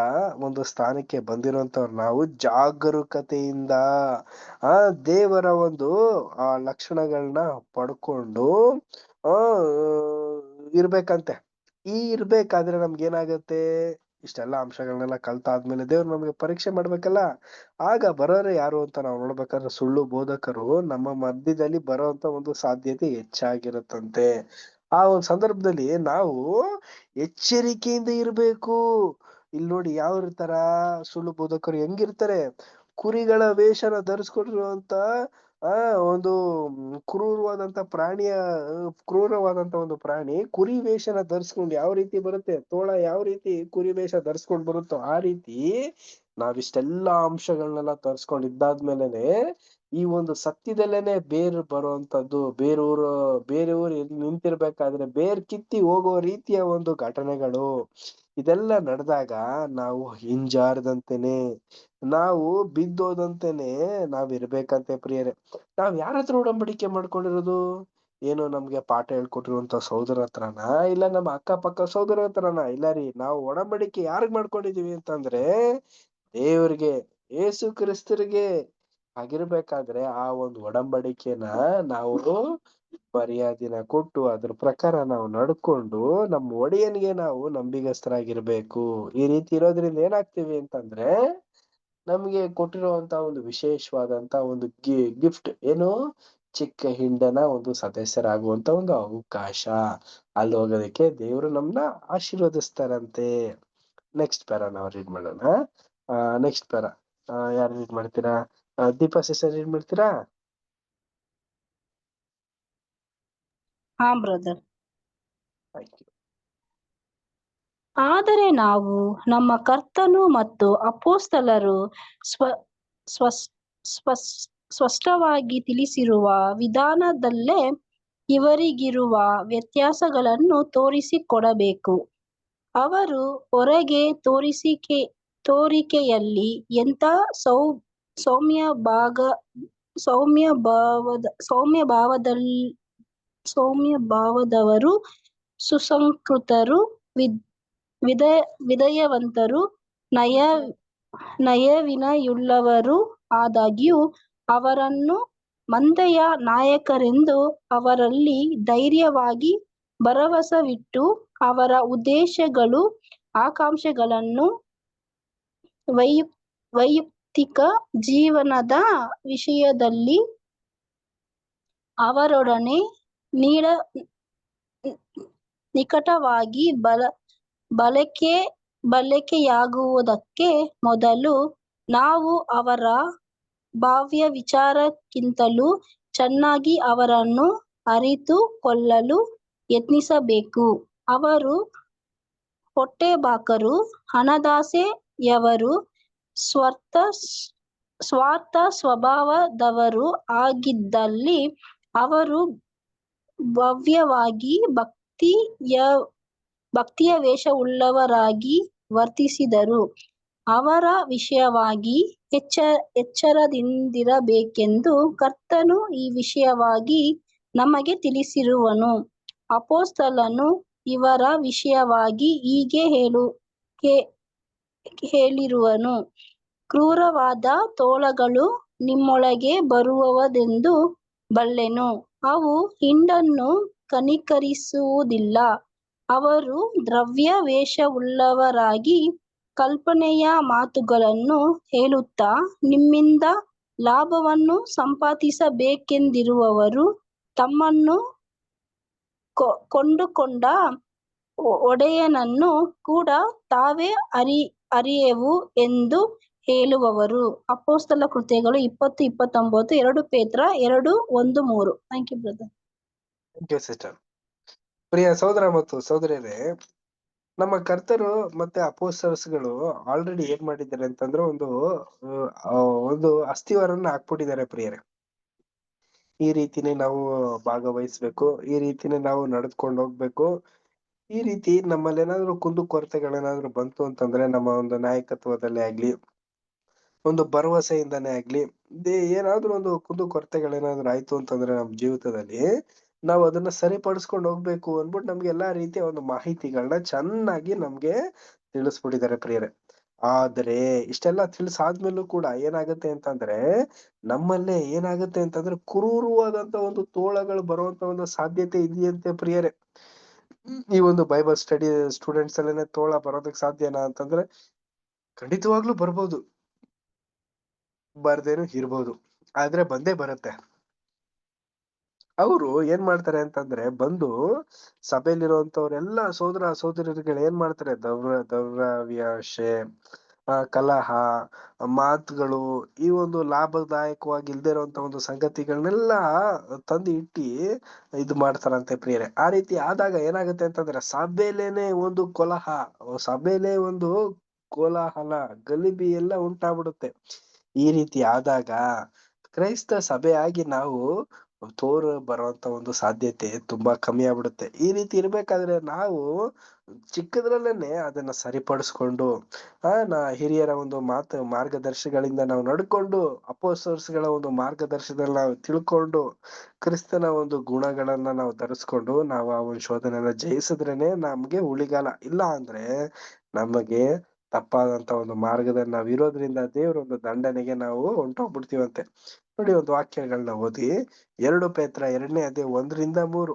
ಒಂದು ಸ್ಥಾನಕ್ಕೆ ಬಂದಿರುವಂತವ್ರು ನಾವು ಜಾಗರೂಕತೆಯಿಂದ ದೇವರ ಒಂದು ಲಕ್ಷಣಗಳನ್ನ ಪಡ್ಕೊಂಡು ಇರ್ಬೇಕಂತೆ. ಇರ್ಬೇಕಾದ್ರೆ ನಮ್ಗೇನಾಗತ್ತೆ? ಇಷ್ಟೆಲ್ಲಾ ಅಂಶಗಳನ್ನೆಲ್ಲ ಕಲ್ತಾದ್ಮೇಲೆ ದೇವ್ರು ನಮ್ಗೆ ಪರೀಕ್ಷೆ ಮಾಡ್ಬೇಕಲ್ಲ. ಆಗ ಬರೋರೆ ಯಾರು ಅಂತ ನಾವು ನೋಡ್ಬೇಕಾದ್ರೆ ಸುಳ್ಳು ಬೋಧಕರು ನಮ್ಮ ಮಧ್ಯದಲ್ಲಿ ಬರೋಂತ ಒಂದು ಸಾಧ್ಯತೆ ಹೆಚ್ಚಾಗಿರುತ್ತಂತೆ. ಆ ಒಂದು ಸಂದರ್ಭದಲ್ಲಿ ನಾವು ಎಚ್ಚರಿಕೆಯಿಂದ ಇರ್ಬೇಕು. ಇಲ್ಲಿ ನೋಡಿ, ಯಾವ ತರ ಸುಳ್ಳು ಬೋಧಕರು ಹೆಂಗಿರ್ತಾರೆ? ಕುರಿಗಳ ವೇಷನ ಧರಿಸ್ಕೊಂಡಿರುವಂತ ಒಂದು ಕ್ರೂರವಾದಂತ ಒಂದು ಪ್ರಾಣಿ ಕುರಿ ವೇಷನ ಧರಿಸ್ಕೊಂಡು ಯಾವ ರೀತಿ ಬರುತ್ತೆ, ತೋಳ ಯಾವ ರೀತಿ ಕುರಿ ವೇಷ ಧರಿಸ್ಕೊಂಡ್ ಬರುತ್ತೋ ಆ ರೀತಿ ನಾವಿಷ್ಟೆಲ್ಲಾ ಅಂಶಗಳನ್ನೆಲ್ಲ ತರ್ಸ್ಕೊಂಡಿದ್ದಾದ್ಮೇಲೆನೆ ಈ ಒಂದು ಸತ್ಯದಲ್ಲೇನೆ ಬೇರು ಬರುವಂತದ್ದು, ಬೇರೆ ಊರು ನಿಂತಿರ್ಬೇಕಾದ್ರೆ ಬೇರ್ ಕಿತ್ತಿ ಹೋಗೋ ರೀತಿಯ ಒಂದು ಘಟನೆಗಳು ಇದೆಲ್ಲ ನಡೆದಾಗ ನಾವು ಹಿಂಜಾರದಂತೆನೆ, ನಾವು ಬಿದ್ದೋದಂತೆನೆ ನಾವಿರ್ಬೇಕಂತೆ ಪ್ರಿಯರೇ. ನಾವ್ ಯಾರ ಹತ್ರ ಒಡಂಬಡಿಕೆ ಮಾಡ್ಕೊಂಡಿರೋದು? ಏನು ನಮ್ಗೆ ಪಾಠ ಹೇಳ್ಕೊಟ್ಟಿರುವಂತ ಸಹೋದರ ಹತ್ರನ, ಇಲ್ಲ ನಮ್ಮ ಅಕ್ಕಪಕ್ಕ ಸಹೋದರ ಹತ್ರನ? ಇಲ್ಲ ರೀ, ನಾವು ಒಡಂಬಡಿಕೆ ಯಾರಿಗ್ ಮಾಡ್ಕೊಂಡಿದೀವಿ ಅಂತಂದ್ರೆ ದೇವ್ರಿಗೆ, ಯೇಸು ಕ್ರಿಸ್ತರಿಗೆ. ಹಾಗಿರ್ಬೇಕಾದ್ರೆ ಆ ಒಂದು ಒಡಂಬಡಿಕೆನ ನಾವು ಮರ್ಯಾದೆನ ಕೊಟ್ಟು ಅದ್ರ ಪ್ರಕಾರ ನಾವು ನಡ್ಕೊಂಡು ನಮ್ಮ ಒಡೆಯನ್ಗೆ ನಾವು ನಂಬಿಗಸ್ತರಾಗಿರ್ಬೇಕು. ಈ ರೀತಿ ಇರೋದ್ರಿಂದ ಏನಾಗ್ತೀವಿ ಅಂತಂದ್ರೆ, ನಮ್ಗೆ ಕೊಟ್ಟಿರುವಂತ ಒಂದು ವಿಶೇಷವಾದಂತ ಒಂದು ಗಿಫ್ಟ್ ಏನು? ಚಿಕ್ಕ ಹಿಂಡನ ಒಂದು ಸದಸ್ಯರಾಗುವಂತ ಒಂದು ಅವಕಾಶ. ಅಲ್ಲಿ ಹೋಗೋದಕ್ಕೆ ದೇವ್ರು ನಮ್ನ ಆಶೀರ್ವದಿಸ್ತಾರಂತೆ. ನೆಕ್ಸ್ಟ್ ಪ್ಯಾರ ನಾವು ರೀಡ್ ಮಾಡೋಣ. ನೆಕ್ಸ್ಟ್ ಪ್ಯಾರ ಯಾರು ರೀಡ್ ಮಾಡ್ತೀರಾ? ದೀಪಾ ಸಿಸ್ಟರ್ ರೀಡ್ ಮಾಡ್ತೀರಾ? ಹಾ ಬ್ರದರ್. Thank you. ಆದರೆ ನಾವು ನಮ್ಮ ಕರ್ತನು ಮತ್ತು ಅಪೊಸ್ತಲರು ಸ್ಪಷ್ಟವಾಗಿ ತಿಳಿಸಿರುವ ವಿಧಾನದಲ್ಲೇ ಇವರಿಗಿರುವ ವ್ಯತ್ಯಾಸಗಳನ್ನು ತೋರಿಸಿಕೊಡಬೇಕು. ಅವರು ಹೊರಗೆ ತೋರಿಕೆಯಲ್ಲಿ ಎಂಥ ಸೌಮ್ಯ ಭಾವದವರು, ಸುಸಂಸ್ಕೃತರು, ವಿಧೇಯವಂತರು, ನಯವಿನಯುಳ್ಳವರು ಆದಾಗ್ಯೂ ಅವರನ್ನು ಮಂದೆಯ ನಾಯಕರೆಂದು ಅವರಲ್ಲಿ ಧೈರ್ಯವಾಗಿ ಭರವಸವಿಟ್ಟು ಅವರ ಉದ್ದೇಶಗಳು ಆಕಾಂಕ್ಷೆಗಳನ್ನು ವೈಯಕ್ತಿಕ ಜೀವನದ ವಿಷಯದಲ್ಲಿ ಅವರೊಡನೆ ನಿಕಟವಾಗಿ ಬಳಕೆಯಾಗುವುದಕ್ಕೆ ಮೊದಲು ನಾವು ಅವರ ಭಾವ್ಯ ವಿಚಾರಕ್ಕಿಂತಲೂ ಚೆನ್ನಾಗಿ ಅವರನ್ನು ಅರಿತುಕೊಳ್ಳಲು ಯತ್ನಿಸಬೇಕು. ಅವರು ಹೊಟ್ಟೆಬಾಕರು, ಹಣದಾಸೆಯವರು, ಸ್ವಾರ್ಥ ಸ್ವಭಾವದವರು ಆಗಿದ್ದಲ್ಲಿ ಅವರು ಭವ್ಯವಾಗಿ ಭಕ್ತಿಯ ವೇಷವುಳ್ಳವರಾಗಿ ವರ್ತಿಸಿದರು. ಅವರ ವಿಷಯವಾಗಿ ಎಚ್ಚರದಿಂದಿರಬೇಕೆಂದು ಕರ್ತನು ಈ ವಿಷಯವಾಗಿ ನಮಗೆ ತಿಳಿಸಿರುವನು. ಅಪೊಸ್ತಲನು ಇವರ ವಿಷಯವಾಗಿ ಹೀಗೆ ಹೇಳಿರುವನು, ಕ್ರೂರವಾದ ತೋಳಗಳು ನಿಮ್ಮೊಳಗೆ ಬರುವವೆಂದು ಬಲ್ಲೆನು. ಅವು ಹಿಂಡನ್ನು ಕನಿಕರಿಸುವುದಿಲ್ಲ. ಅವರು ದ್ರವ್ಯ ವೇಷವುಳ್ಳವರಾಗಿ ಕಲ್ಪನೆಯ ಮಾತುಗಳನ್ನು ಹೇಳುತ್ತಾ ನಿಮ್ಮಿಂದ ಲಾಭವನ್ನು ಸಂಪಾದಿಸಬೇಕೆಂದಿರುವವರು, ತಮ್ಮನ್ನು ಕೊಂಡುಕೊಂಡ ಒಡೆಯನನ್ನು ಕೂಡ ತಾವೇ ಅರಿಯೆವು ಎಂದು ಹೇಳುವವರು. ಅಪೊಸ್ತಲ ಕೃತ್ಯಗಳು 20:29, 2 ಪೇತ್ರ 2:1-3. Thank you brother. Thank you sister. ಪ್ರಿಯ ಸಹೋದರ ಮತ್ತು ಸಹೋದರಿಯರೇ, ನಮ್ಮ ಕರ್ತರು ಮತ್ತೆ ಅಪೋಸ್ತಲರ್ಸ್ಗಳು ಆಲ್ರೆಡಿ ಏನ್ ಮಾಡಿದ್ದಾರೆ ಅಂತಂದ್ರೆ ಒಂದು ಅಸ್ಥಿವಾರನ್ನ ಹಾಕ್ಬಿಟ್ಟಿದ್ದಾರೆ ಪ್ರಿಯರೇ. ಈ ರೀತಿನೇ ನಾವು ಭಾಗವಹಿಸ್ಬೇಕು, ಈ ರೀತಿನೇ ನಾವು ನಡೆದುಕೊಂಡು ಹೋಗ್ಬೇಕು. ಈ ರೀತಿ ನಮ್ಮಲ್ಲಿ ಏನಾದ್ರು ಕುಂದು ಕೊರತೆಗಳೇನಾದ್ರು ಬಂತು ಅಂತಂದ್ರೆ ನಮ್ಮ ಒಂದು ನಾಯಕತ್ವದಲ್ಲೇ ಆಗ್ಲಿ, ಒಂದು ಭರವಸೆಯಿಂದಾನೇ ಆಗ್ಲಿ, ಏನಾದ್ರೂ ಒಂದು ಕುಂದು ಕೊರತೆಗಳೇನಾದ್ರು ಆಯ್ತು ಅಂತಂದ್ರೆ ನಮ್ಮ ಜೀವಿತದಲ್ಲಿ ನಾವು ಅದನ್ನ ಸರಿಪಡಿಸ್ಕೊಂಡು ಹೋಗ್ಬೇಕು ಅಂದ್ಬಿಟ್ಟು ನಮ್ಗೆ ಎಲ್ಲಾ ರೀತಿಯ ಒಂದು ಮಾಹಿತಿಗಳನ್ನ ಚೆನ್ನಾಗಿ ನಮ್ಗೆ ತಿಳಿಸ್ಬಿಟ್ಟಿದ್ದಾರೆ ಪ್ರಿಯರೇ. ಆದ್ರೆ ಇಷ್ಟೆಲ್ಲ ತಿಳಿಸಾದ್ಮೇಲೂ ಕೂಡ ಏನಾಗುತ್ತೆ ಅಂತಂದ್ರೆ ನಮ್ಮಲ್ಲೇ ಏನಾಗುತ್ತೆ ಅಂತಂದ್ರೆ ಕ್ರೂರವಾದಂತ ಒಂದು ತೋಳಗಳು ಬರುವಂತ ಒಂದು ಸಾಧ್ಯತೆ ಇದೆಯಂತೆ ಪ್ರಿಯರೇ. ಈ ಒಂದು ಬೈಬಲ್ ಸ್ಟಡಿ ಸ್ಟೂಡೆಂಟ್ಸ್ ಅಲ್ಲೇನೆ ತೋಳ ಬರೋದಕ್ಕೆ ಸಾಧ್ಯನಾ ಅಂತಂದ್ರೆ ಖಂಡಿತವಾಗ್ಲೂ ಬರ್ಬೋದು, ಬರ್ದೇನು ಇರ್ಬೋದು, ಆದ್ರೆ ಬಂದೇ ಬರುತ್ತೆ. ಅವರು ಏನ್ ಮಾಡ್ತಾರೆ ಅಂತಂದ್ರೆ ಬಂದು ಸಭೆಯಲ್ಲಿರುವಂತವ್ರೆಲ್ಲ ಸೋದರ ಸೋದರಿಯರುಗಳು ಏನ್ ಮಾಡ್ತಾರೆ, ದೌರ್ವ್ಯಾಶೆ, ಕಲಹ, ಮಾತುಗಳು, ಈ ಒಂದು ಲಾಭದಾಯಕವಾಗಿ ಇಲ್ದೇ ಇರುವಂತ ಒಂದು ಸಂಗತಿಗಳನ್ನೆಲ್ಲ ತಂದು ಇಟ್ಟಿ ಇದು ಮಾಡ್ತಾರಂತೆ ಪ್ರಿಯರೇ. ಆ ರೀತಿ ಆದಾಗ ಏನಾಗುತ್ತೆ ಅಂತಂದ್ರೆ ಸಭೆಲೇನೆ ಒಂದು ಸಭೆಲೇ ಒಂದು ಕೋಲಾಹಲ, ಗಲಿಬಿ ಎಲ್ಲ ಉಂಟಾಗ್ಬಿಡುತ್ತೆ. ಈ ರೀತಿ ಆದಾಗ ಕ್ರೈಸ್ತ ಸಭೆಯಾಗಿ ನಾವು ಬರುವಂತ ಒಂದು ಸಾಧ್ಯತೆ ತುಂಬಾ ಕಮ್ಮಿ ಆಗ್ಬಿಡುತ್ತೆ. ಈ ರೀತಿ ಇರ್ಬೇಕಾದ್ರೆ ನಾವು ಚಿಕ್ಕದ್ರಲ್ಲೇನೆ ಅದನ್ನ ಸರಿಪಡಿಸ್ಕೊಂಡು ಹಿರಿಯರ ಒಂದು ಮಾರ್ಗದರ್ಶಿಗಳಿಂದ ನಾವು ನಡ್ಕೊಂಡು, ಅಪೊಸ್ತಲರ್ಸ್ಗಳ ಒಂದು ಮಾರ್ಗದರ್ಶನದಲ್ಲಿ ನಾವು ತಿಳ್ಕೊಂಡು, ಕ್ರಿಸ್ತನ ಒಂದು ಗುಣಗಳನ್ನ ನಾವು ಧರಿಸ್ಕೊಂಡು ನಾವು ಆ ಒಂದು ಶೋಧನೆಯನ್ನ ಜಯಿಸಿದ್ರೇನೆ ನಮ್ಗೆ ಉಳಿಗಾಲ. ಇಲ್ಲ ಅಂದ್ರೆ ನಮಗೆ ತಪ್ಪಾದಂತ ಒಂದು ಮಾರ್ಗದಲ್ಲಿ ನಾವ್ ಇರೋದ್ರಿಂದ ದೇವರ ಒಂದು ದಂಡನೆಗೆ ನಾವು ಹೊಂಟೋಗ್ಬಿಡ್ತೀವಂತೆ. ನೋಡಿ, ಒಂದು ವಾಕ್ಯಗಳನ್ನ ಓದಿ, 2 ಪೇತ್ರ 2ನೇ ಅಧ್ಯಾಯ 1-3.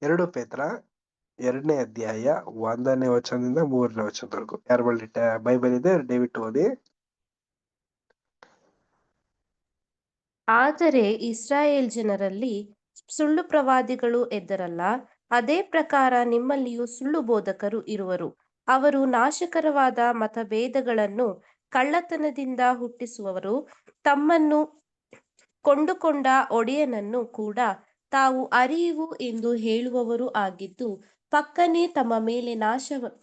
2 ಪೇತ್ರ 2ನೇ ಅಧ್ಯಾಯ 1ನೇ ವಚನದಿಂದ 3ನೇ ವಚನದವರೆಗೂ. ಯಾರ ಬಳಿ ಬೈಬಲ್ ಇದೆ ದಯವಿಟ್ಟು ಓದಿ. ಆದರೆ ಇಸ್ರಾಯೇಲ್ ಜನರಲ್ಲಿ ಸುಳ್ಳು ಪ್ರವಾದಿಗಳು ಎದ್ದರಲ್ಲ, ಅದೇ ಪ್ರಕಾರ ನಿಮ್ಮಲ್ಲಿಯೂ ಸುಳ್ಳು ಬೋಧಕರು ಇರುವರು. ಅವರು ನಾಶಕರವಾದ ಮತಭೇದಗಳನ್ನು ಕಳ್ಳತನದಿಂದ ಹುಟ್ಟಿಸುವವರು, ತಮ್ಮನ್ನು ಕೊಂಡುಕೊಂಡ ಒಡೆಯನನ್ನು ಕೂಡ ತಾವು ಅರಿಯುವು ಎಂದು ಹೇಳುವವರು ಆಗಿದ್ದು, ಪಕ್ಕನೆ ತಮ್ಮ ಮೇಲೆ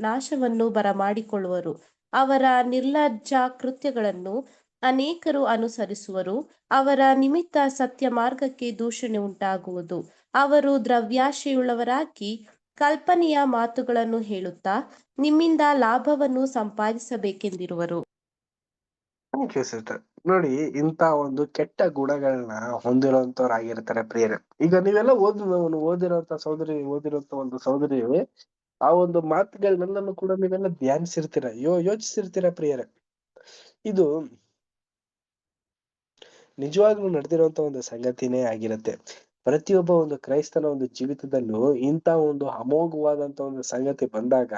ನಾಶವನ್ನು ಬರಮಾಡಿಕೊಳ್ಳುವರು. ಅವರ ನಿರ್ಲಜ್ಜ ಕೃತ್ಯಗಳನ್ನು ಅನೇಕರು ಅನುಸರಿಸುವರು. ಅವರ ನಿಮಿತ್ತ ಸತ್ಯ ಮಾರ್ಗಕ್ಕೆ ದೂಷಣೆ ಉಂಟಾಗುವುದು. ಅವರು ದ್ರವ್ಯಾಶೆಯುಳ್ಳವರಾಗಿ ಕಲ್ಪನೆಯ ಮಾತುಗಳನ್ನು ಹೇಳುತ್ತಾ ನಿಮ್ಮಿಂದ ಲಾಭವನ್ನು ಸಂಪಾದಿಸಬೇಕೆಂದಿರುವರು. ನೋಡಿ, ಇಂತ ಒಂದು ಕೆಟ್ಟ ಗುಣಗಳನ್ನ ಹೊಂದಿರುವಂತವ್ರಾಗಿರ್ತಾರೆ ಪ್ರಿಯರೇ. ಈಗ ನೀವೆಲ್ಲ ಓದಿರೋಂತ ಒಂದು ಸಹೋದರಿ ಆ ಒಂದು ಮಾತುಗಳನ್ನೆಲ್ಲನೂ ಕೂಡ ನೀವೆಲ್ಲ ಧ್ಯಾನಿಸಿರ್ತೀರ, ಯೋಚಿಸಿರ್ತೀರ ಪ್ರಿಯರೇ. ಇದು ನಿಜವಾಗ್ಲೂ ನಡೆದಿರುವಂತ ಒಂದು ಸಂಗತಿನೇ ಆಗಿರುತ್ತೆ. ಪ್ರತಿಯೊಬ್ಬ ಒಂದು ಕ್ರೈಸ್ತನ ಒಂದು ಜೀವಿತದಲ್ಲೂ ಇಂಥ ಒಂದು ಅಮೋಘವಾದಂತ ಒಂದು ಸಂಗತಿ ಬಂದಾಗ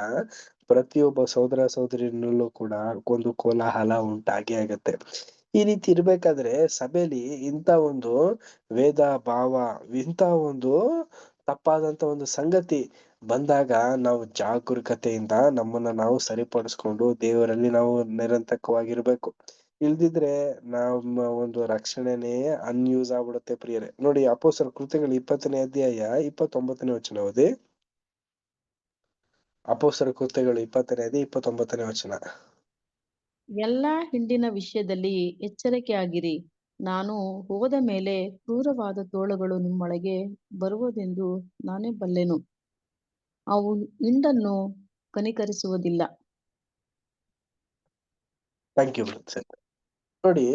ಪ್ರತಿಯೊಬ್ಬ ಸಹೋದರ ಸಹೋದರಿನಲ್ಲೂ ಕೂಡ ಒಂದು ಕೋಲಾಹಲ ಉಂಟಾಗಿ ಆಗತ್ತೆ. ಈ ರೀತಿ ಇರ್ಬೇಕಾದ್ರೆ ಸಭೆಯಲ್ಲಿ ಇಂಥ ಒಂದು ವೇದ ಭಾವ, ಇಂಥ ಒಂದು ತಪ್ಪಾದಂತ ಒಂದು ಸಂಗತಿ ಬಂದಾಗ ನಾವು ಜಾಗರೂಕತೆಯಿಂದ ನಮ್ಮನ್ನ ನಾವು ಸರಿಪಡಿಸ್ಕೊಂಡು ದೇವರಲ್ಲಿ ನಾವು ನಿರಂತರವಾಗಿರ್ಬೇಕು. ಇಲ್ದಿದ್ರೆ ನಮ್ಮ ಒಂದು ರಕ್ಷಣೆನೇ ಅನ್ಯೂಸ್ ಆಗ್ಬಿಡುತ್ತೆ ಪ್ರಿಯರೇ. ನೋಡಿ, ಅಪೊಸ್ತಲರ ಕೃತ್ಯಗಳು 20ನೇ ಅಧ್ಯಾಯ 29ನೇ ವಚನ ಓದಿ. ಅಪೊಸ್ತಲರ ಕೃತ್ಯಗಳು 20ನೇ ಅಧ್ಯಾಯ 29ನೇ ವಚನ. ಎಲ್ಲಾ ಹಿಂಡಿನ ವಿಷಯದಲ್ಲಿ ಎಚ್ಚರಿಕೆಯಾಗಿರಿ. ನಾನು ಹೋದ ಮೇಲೆ ಕ್ರೂರವಾದ ತೋಳಗಳು ನಿಮ್ಮೊಳಗೆ ಬರುವುದೆಂದು ನಾನೇ ಬಲ್ಲೆನು. ಅವು ಹಿಂಡನ್ನು ಕನಿಕರಿಸುವುದಿಲ್ಲ. Thank you sir. ನೋಡಿ,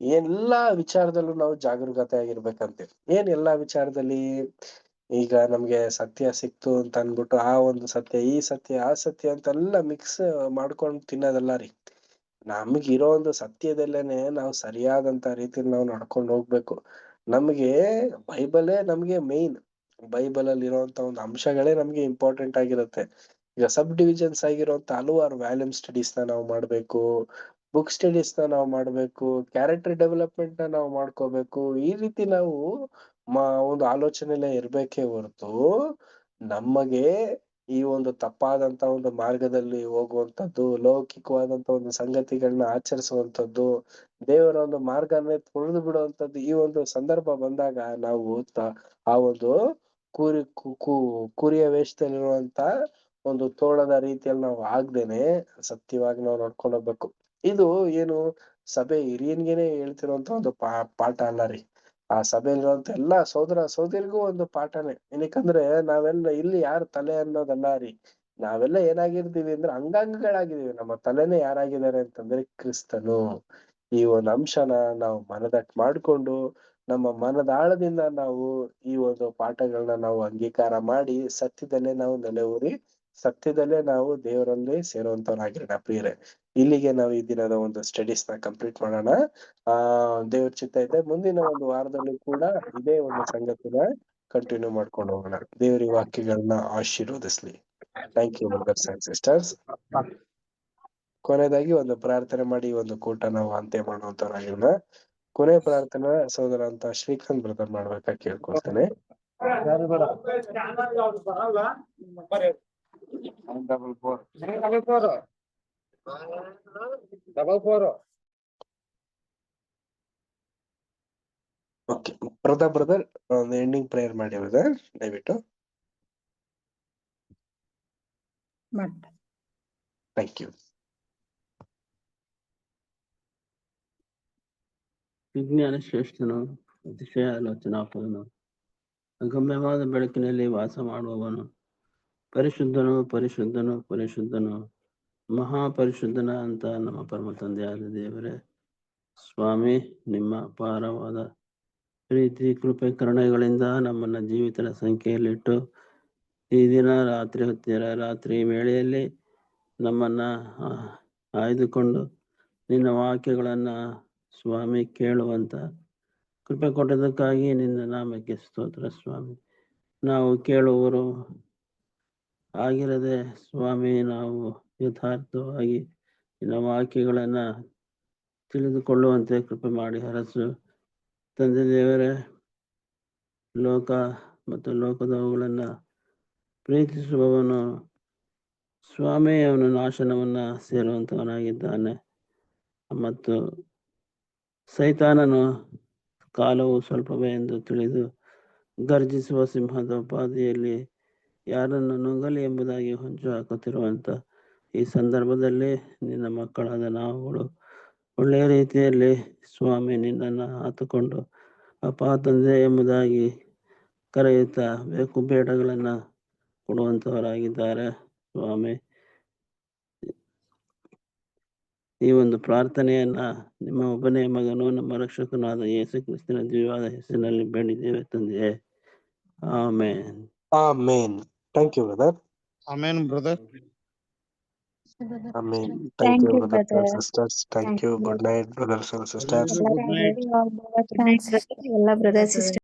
ಎಲ್ಲಾ ವಿಚಾರದಲ್ಲೂ ನಾವು ಜಾಗರೂಕತೆ ಆಗಿರ್ಬೇಕಂತೆ. ಏನ್ ಎಲ್ಲಾ ವಿಚಾರದಲ್ಲಿ? ಈಗ ನಮ್ಗೆ ಸತ್ಯ ಸಿಕ್ತು ಅಂತ ಅನ್ಬಿಟ್ಟು ಆ ಒಂದು ಸತ್ಯ, ಈ ಸತ್ಯ, ಆ ಸತ್ಯ ಅಂತೆಲ್ಲ ಮಿಕ್ಸ್ ಮಾಡ್ಕೊಂಡು ತಿನ್ನೋದಲ್ಲ ರೀ. ನಮಗಿರೋ ಒಂದು ಸತ್ಯದಲ್ಲೇನೆ ನಾವು ಸರಿಯಾದಂತ ರೀತಿಯಲ್ಲಿ ನಾವು ನಡ್ಕೊಂಡು ಹೋಗ್ಬೇಕು. ನಮ್ಗೆ ಬೈಬಲೇ ನಮ್ಗೆ ಮೇನ್. ಬೈಬಲ್ ಅಲ್ಲಿ ಇರುವಂತ ಒಂದು ಅಂಶಗಳೇ ನಮ್ಗೆ ಇಂಪಾರ್ಟೆಂಟ್ ಆಗಿರುತ್ತೆ. ಈಗ ಸಬ್ ಡಿವಿಷನ್ಸ್ ಆಗಿರುವಂತ ಹಲವಾರು ವ್ಯಾಲ್ಯೂಮ್ ಸ್ಟಡೀಸ್ ನ ನಾವು ಮಾಡ್ಬೇಕು, ಬುಕ್ ಸ್ಟಡೀಸ್ ನ ನಾವು ಮಾಡ್ಬೇಕು, ಕ್ಯಾರೆಕ್ಟರ್ ಡೆವಲಪ್ಮೆಂಟ್ ನ ನಾವು ಮಾಡ್ಕೋಬೇಕು. ಈ ರೀತಿ ನಾವು ಒಂದು ಆಲೋಚನೆಯಲ್ಲೇ ಇರ್ಬೇಕೇ ಹೊರತು ನಮಗೆ ಈ ಒಂದು ತಪ್ಪಾದಂತ ಒಂದು ಮಾರ್ಗದಲ್ಲಿ ಹೋಗುವಂತದ್ದು, ಲೌಕಿಕವಾದಂತ ಒಂದು ಸಂಗತಿಗಳನ್ನ ಆಚರಿಸುವಂತದ್ದು, ದೇವರ ಒಂದು ಮಾರ್ಗನೇ ತುಳಿದು ಬಿಡುವಂತದ್ದು, ಈ ಒಂದು ಸಂದರ್ಭ ಬಂದಾಗ ನಾವು ಆ ಒಂದು ಕುರಿಯ ವೇಷದಲ್ಲಿರುವಂತ ಒಂದು ತೋಳದ ರೀತಿಯಲ್ಲಿ ನಾವು ಆಗ್ದೇನೆ ಸತ್ಯವಾಗಿ ನಾವು ನಡ್ಕೊಂಡು ಹೋಗ್ಬೇಕು. ಇದು ಏನು ಸಭೆ ಹಿರಿಯನ್ಗೆನೆ ಹೇಳ್ತಿರುವಂತ ಒಂದು ಪಾಠ ಅಲ್ಲ ರೀ. ಆ ಸಭೆಯಲ್ಲಿರುವಂತ ಎಲ್ಲಾ ಸಹೋದರ ಸಹೋದರಿಗೂ ಒಂದು ಪಾಠನೇ. ಏನಕ್ಕಂದ್ರೆ ನಾವೆಲ್ಲ ಇಲ್ಲಿ ಯಾರು ತಲೆ ಅನ್ನೋದಲ್ಲ ರೀ. ನಾವೆಲ್ಲ ಏನಾಗಿರ್ತೀವಿ ಅಂದ್ರೆ ಅಂಗಾಂಗಗಳಾಗಿದೀವಿ. ನಮ್ಮ ತಲೆನೇ ಯಾರಾಗಿದ್ದಾರೆ ಅಂತಂದ್ರೆ ಕ್ರಿಸ್ತನು. ಈ ಒಂದು ಅಂಶನ ನಾವು ಮನದಟ್ಟು ಮಾಡ್ಕೊಂಡು ನಮ್ಮ ಮನದಾಳದಿಂದ ನಾವು ಈ ಒಂದು ಪಾಠಗಳನ್ನ ನಾವು ಅಂಗೀಕಾರ ಮಾಡಿ ಸತ್ಯದಲ್ಲೇ ನಾವು ನೆಲೆ ಊರಿ ಸತ್ಯದಲ್ಲೇ ನಾವು ದೇವರಲ್ಲಿ ಸೇರುವಂತವರಾಗಿರೋಣ ಪ್ರಿಯರೇ. ಇಲ್ಲಿಗೆ ನಾವು ಈ ದಿನದ ಒಂದು ಸ್ಟಡೀಸ್ ನ ಕಂಪ್ಲೀಟ್ ಮಾಡೋಣ. ದೇವ್ರ ಚಿತ್ತ ಇದೆ ಮುಂದಿನ ಒಂದು ವಾರದಲ್ಲಿ ಕೂಡ ಇದೇ ಒಂದು ಸಂಗತಿನ ಕಂಟಿನ್ಯೂ ಮಾಡ್ಕೊಂಡು ಹೋಗೋಣ. ದೇವ್ರ ವಾಕ್ಯಗಳನ್ನ ಆಶೀರ್ವದಿಸ್ಲಿ. Thank you brothers and sisters. ಕೊನೆಯದಾಗಿ ಒಂದು ಪ್ರಾರ್ಥನೆ ಮಾಡಿ ಒಂದು ಕೂಟ ನಾವು ಅಂತ್ಯ ಮಾಡುವಂತವರಾಗಿರೋಣ. ಕೊನೆ ಪ್ರಾರ್ಥನೆ ಸಹೋದರ ಅಂತ ಶ್ರೀಕಾಂತ್ ಬ್ರದರ್ ಮಾಡ್ಬೇಕಾ ಕೇಳ್ಕೊಳ್ತೇನೆ. ಓಕೆ ಬ್ರದರ್ ಒಂದು ಎಂಡಿಂಗ್ ಪ್ರೇಯರ್ ಮಾಡಿ ಬ್ರದರ್ ದಯವಿಟ್ಟು. Thank you. ವಿಜ್ಞಾನ ಶ್ರೇಷ್ಠನು, ಅತಿಶಯ ಆಲೋಚನಾಪರನು, ಅಗಮ್ಯವಾದ ಬೆಳಕಿನಲ್ಲಿ ವಾಸ ಮಾಡುವವನು, ಪರಿಶುದ್ಧನು ಪರಿಶುದ್ಧನು ಪರಿಶುದ್ಧನು ಮಹಾಪರಿಶುದ್ಧನ ಅಂತ ನಮ್ಮ ಪರಮ ತಂದೆಯಾದ ದೇವರೇ, ಸ್ವಾಮಿ, ನಿಮ್ಮ ಅಪಾರವಾದ ಪ್ರೀತಿ ಕೃಪೆ ಕರುಣೆಗಳಿಂದ ನಮ್ಮನ್ನ ಜೀವಿತದ ಸಂಖ್ಯೆಯಲ್ಲಿಟ್ಟು ಈ ದಿನ ರಾತ್ರಿ ವೇಳೆಯಲ್ಲಿ ನಮ್ಮನ್ನ ಆಯ್ದುಕೊಂಡು ನಿನ್ನ ವಾಕ್ಯಗಳನ್ನ ಸ್ವಾಮಿ ಕೇಳುವಂತ ಕೃಪೆ ಕೊಟ್ಟದಕ್ಕಾಗಿ ನಿನ್ನ ನಾಮಕ್ಕೆ ಸ್ತೋತ್ರ ಸ್ವಾಮಿ. ನಾವು ಕೇಳುವರು ಆಗಿರದೆ ಸ್ವಾಮಿ, ನಾವು ಯಥಾರ್ಥವಾಗಿ ನಿನ್ನ ವಾಕ್ಯಗಳನ್ನ ತಿಳಿದುಕೊಳ್ಳುವಂತೆ ಕೃಪೆ ಮಾಡಿ ಹರಸು ತಂದೆ ದೇವರೇ. ಲೋಕ ಮತ್ತು ಲೋಕದವುಗಳನ್ನ ಪ್ರೀತಿಸುವವನು ಸ್ವಾಮಿ ಅವನು ನಾಶನವನ್ನ ಸೇರುವಂತವನಾಗಿದ್ದಾನೆ. ಮತ್ತು ಸೈತಾನನು ಕಾಲವು ಸ್ವಲ್ಪವೇ ಎಂದು ತಿಳಿದು ಗರ್ಜಿಸುವ ಸಿಂಹದ ಉಪಾಧಿಯಲ್ಲಿ ಯಾರನ್ನು ನುಂಗಲಿ ಎಂಬುದಾಗಿ ಹೊಂಚು ಹಾಕುತ್ತಿರುವಂತ ಈ ಸಂದರ್ಭದಲ್ಲಿ ನಿನ್ನ ಮಕ್ಕಳಾದ ನಾವುಗಳು ಒಳ್ಳೆಯ ರೀತಿಯಲ್ಲಿ ಸ್ವಾಮಿ ನಿನ್ನನ್ನು ಆತುಕೊಂಡು ಅಪ್ಪ ತಂದೆ ಎಂಬುದಾಗಿ ಕರೆಯುತ್ತಾ ಬೇಕು ಬೇಡಗಳನ್ನ ಕೊಡುವಂತವರಾಗಿದ್ದಾರೆ ಸ್ವಾಮಿ. ಈ ಒಂದು ಪ್ರಾರ್ಥನೆಯನ್ನ ನಿಮ್ಮ ಒಬ್ಬನೇ ಮಗನು ನಮ್ಮ ರಕ್ಷಕನಾದ ಯೇಸು ಕ್ರಿಸ್ತನ ದಿವ್ಯವಾದ ಹೆಸರಿನಲ್ಲಿ ಬೇಡಿದ್ದೇವೆ ತಂದೆಯೇ, amen. Amen. Thank you brother. Amen brother. Amen. Thank Thank you, you, brothers and brother. sisters. Thank Thank you. you. Good night, brothers and sisters. Good night. All brothers and sisters. ಎಲ್ಲ brothers sister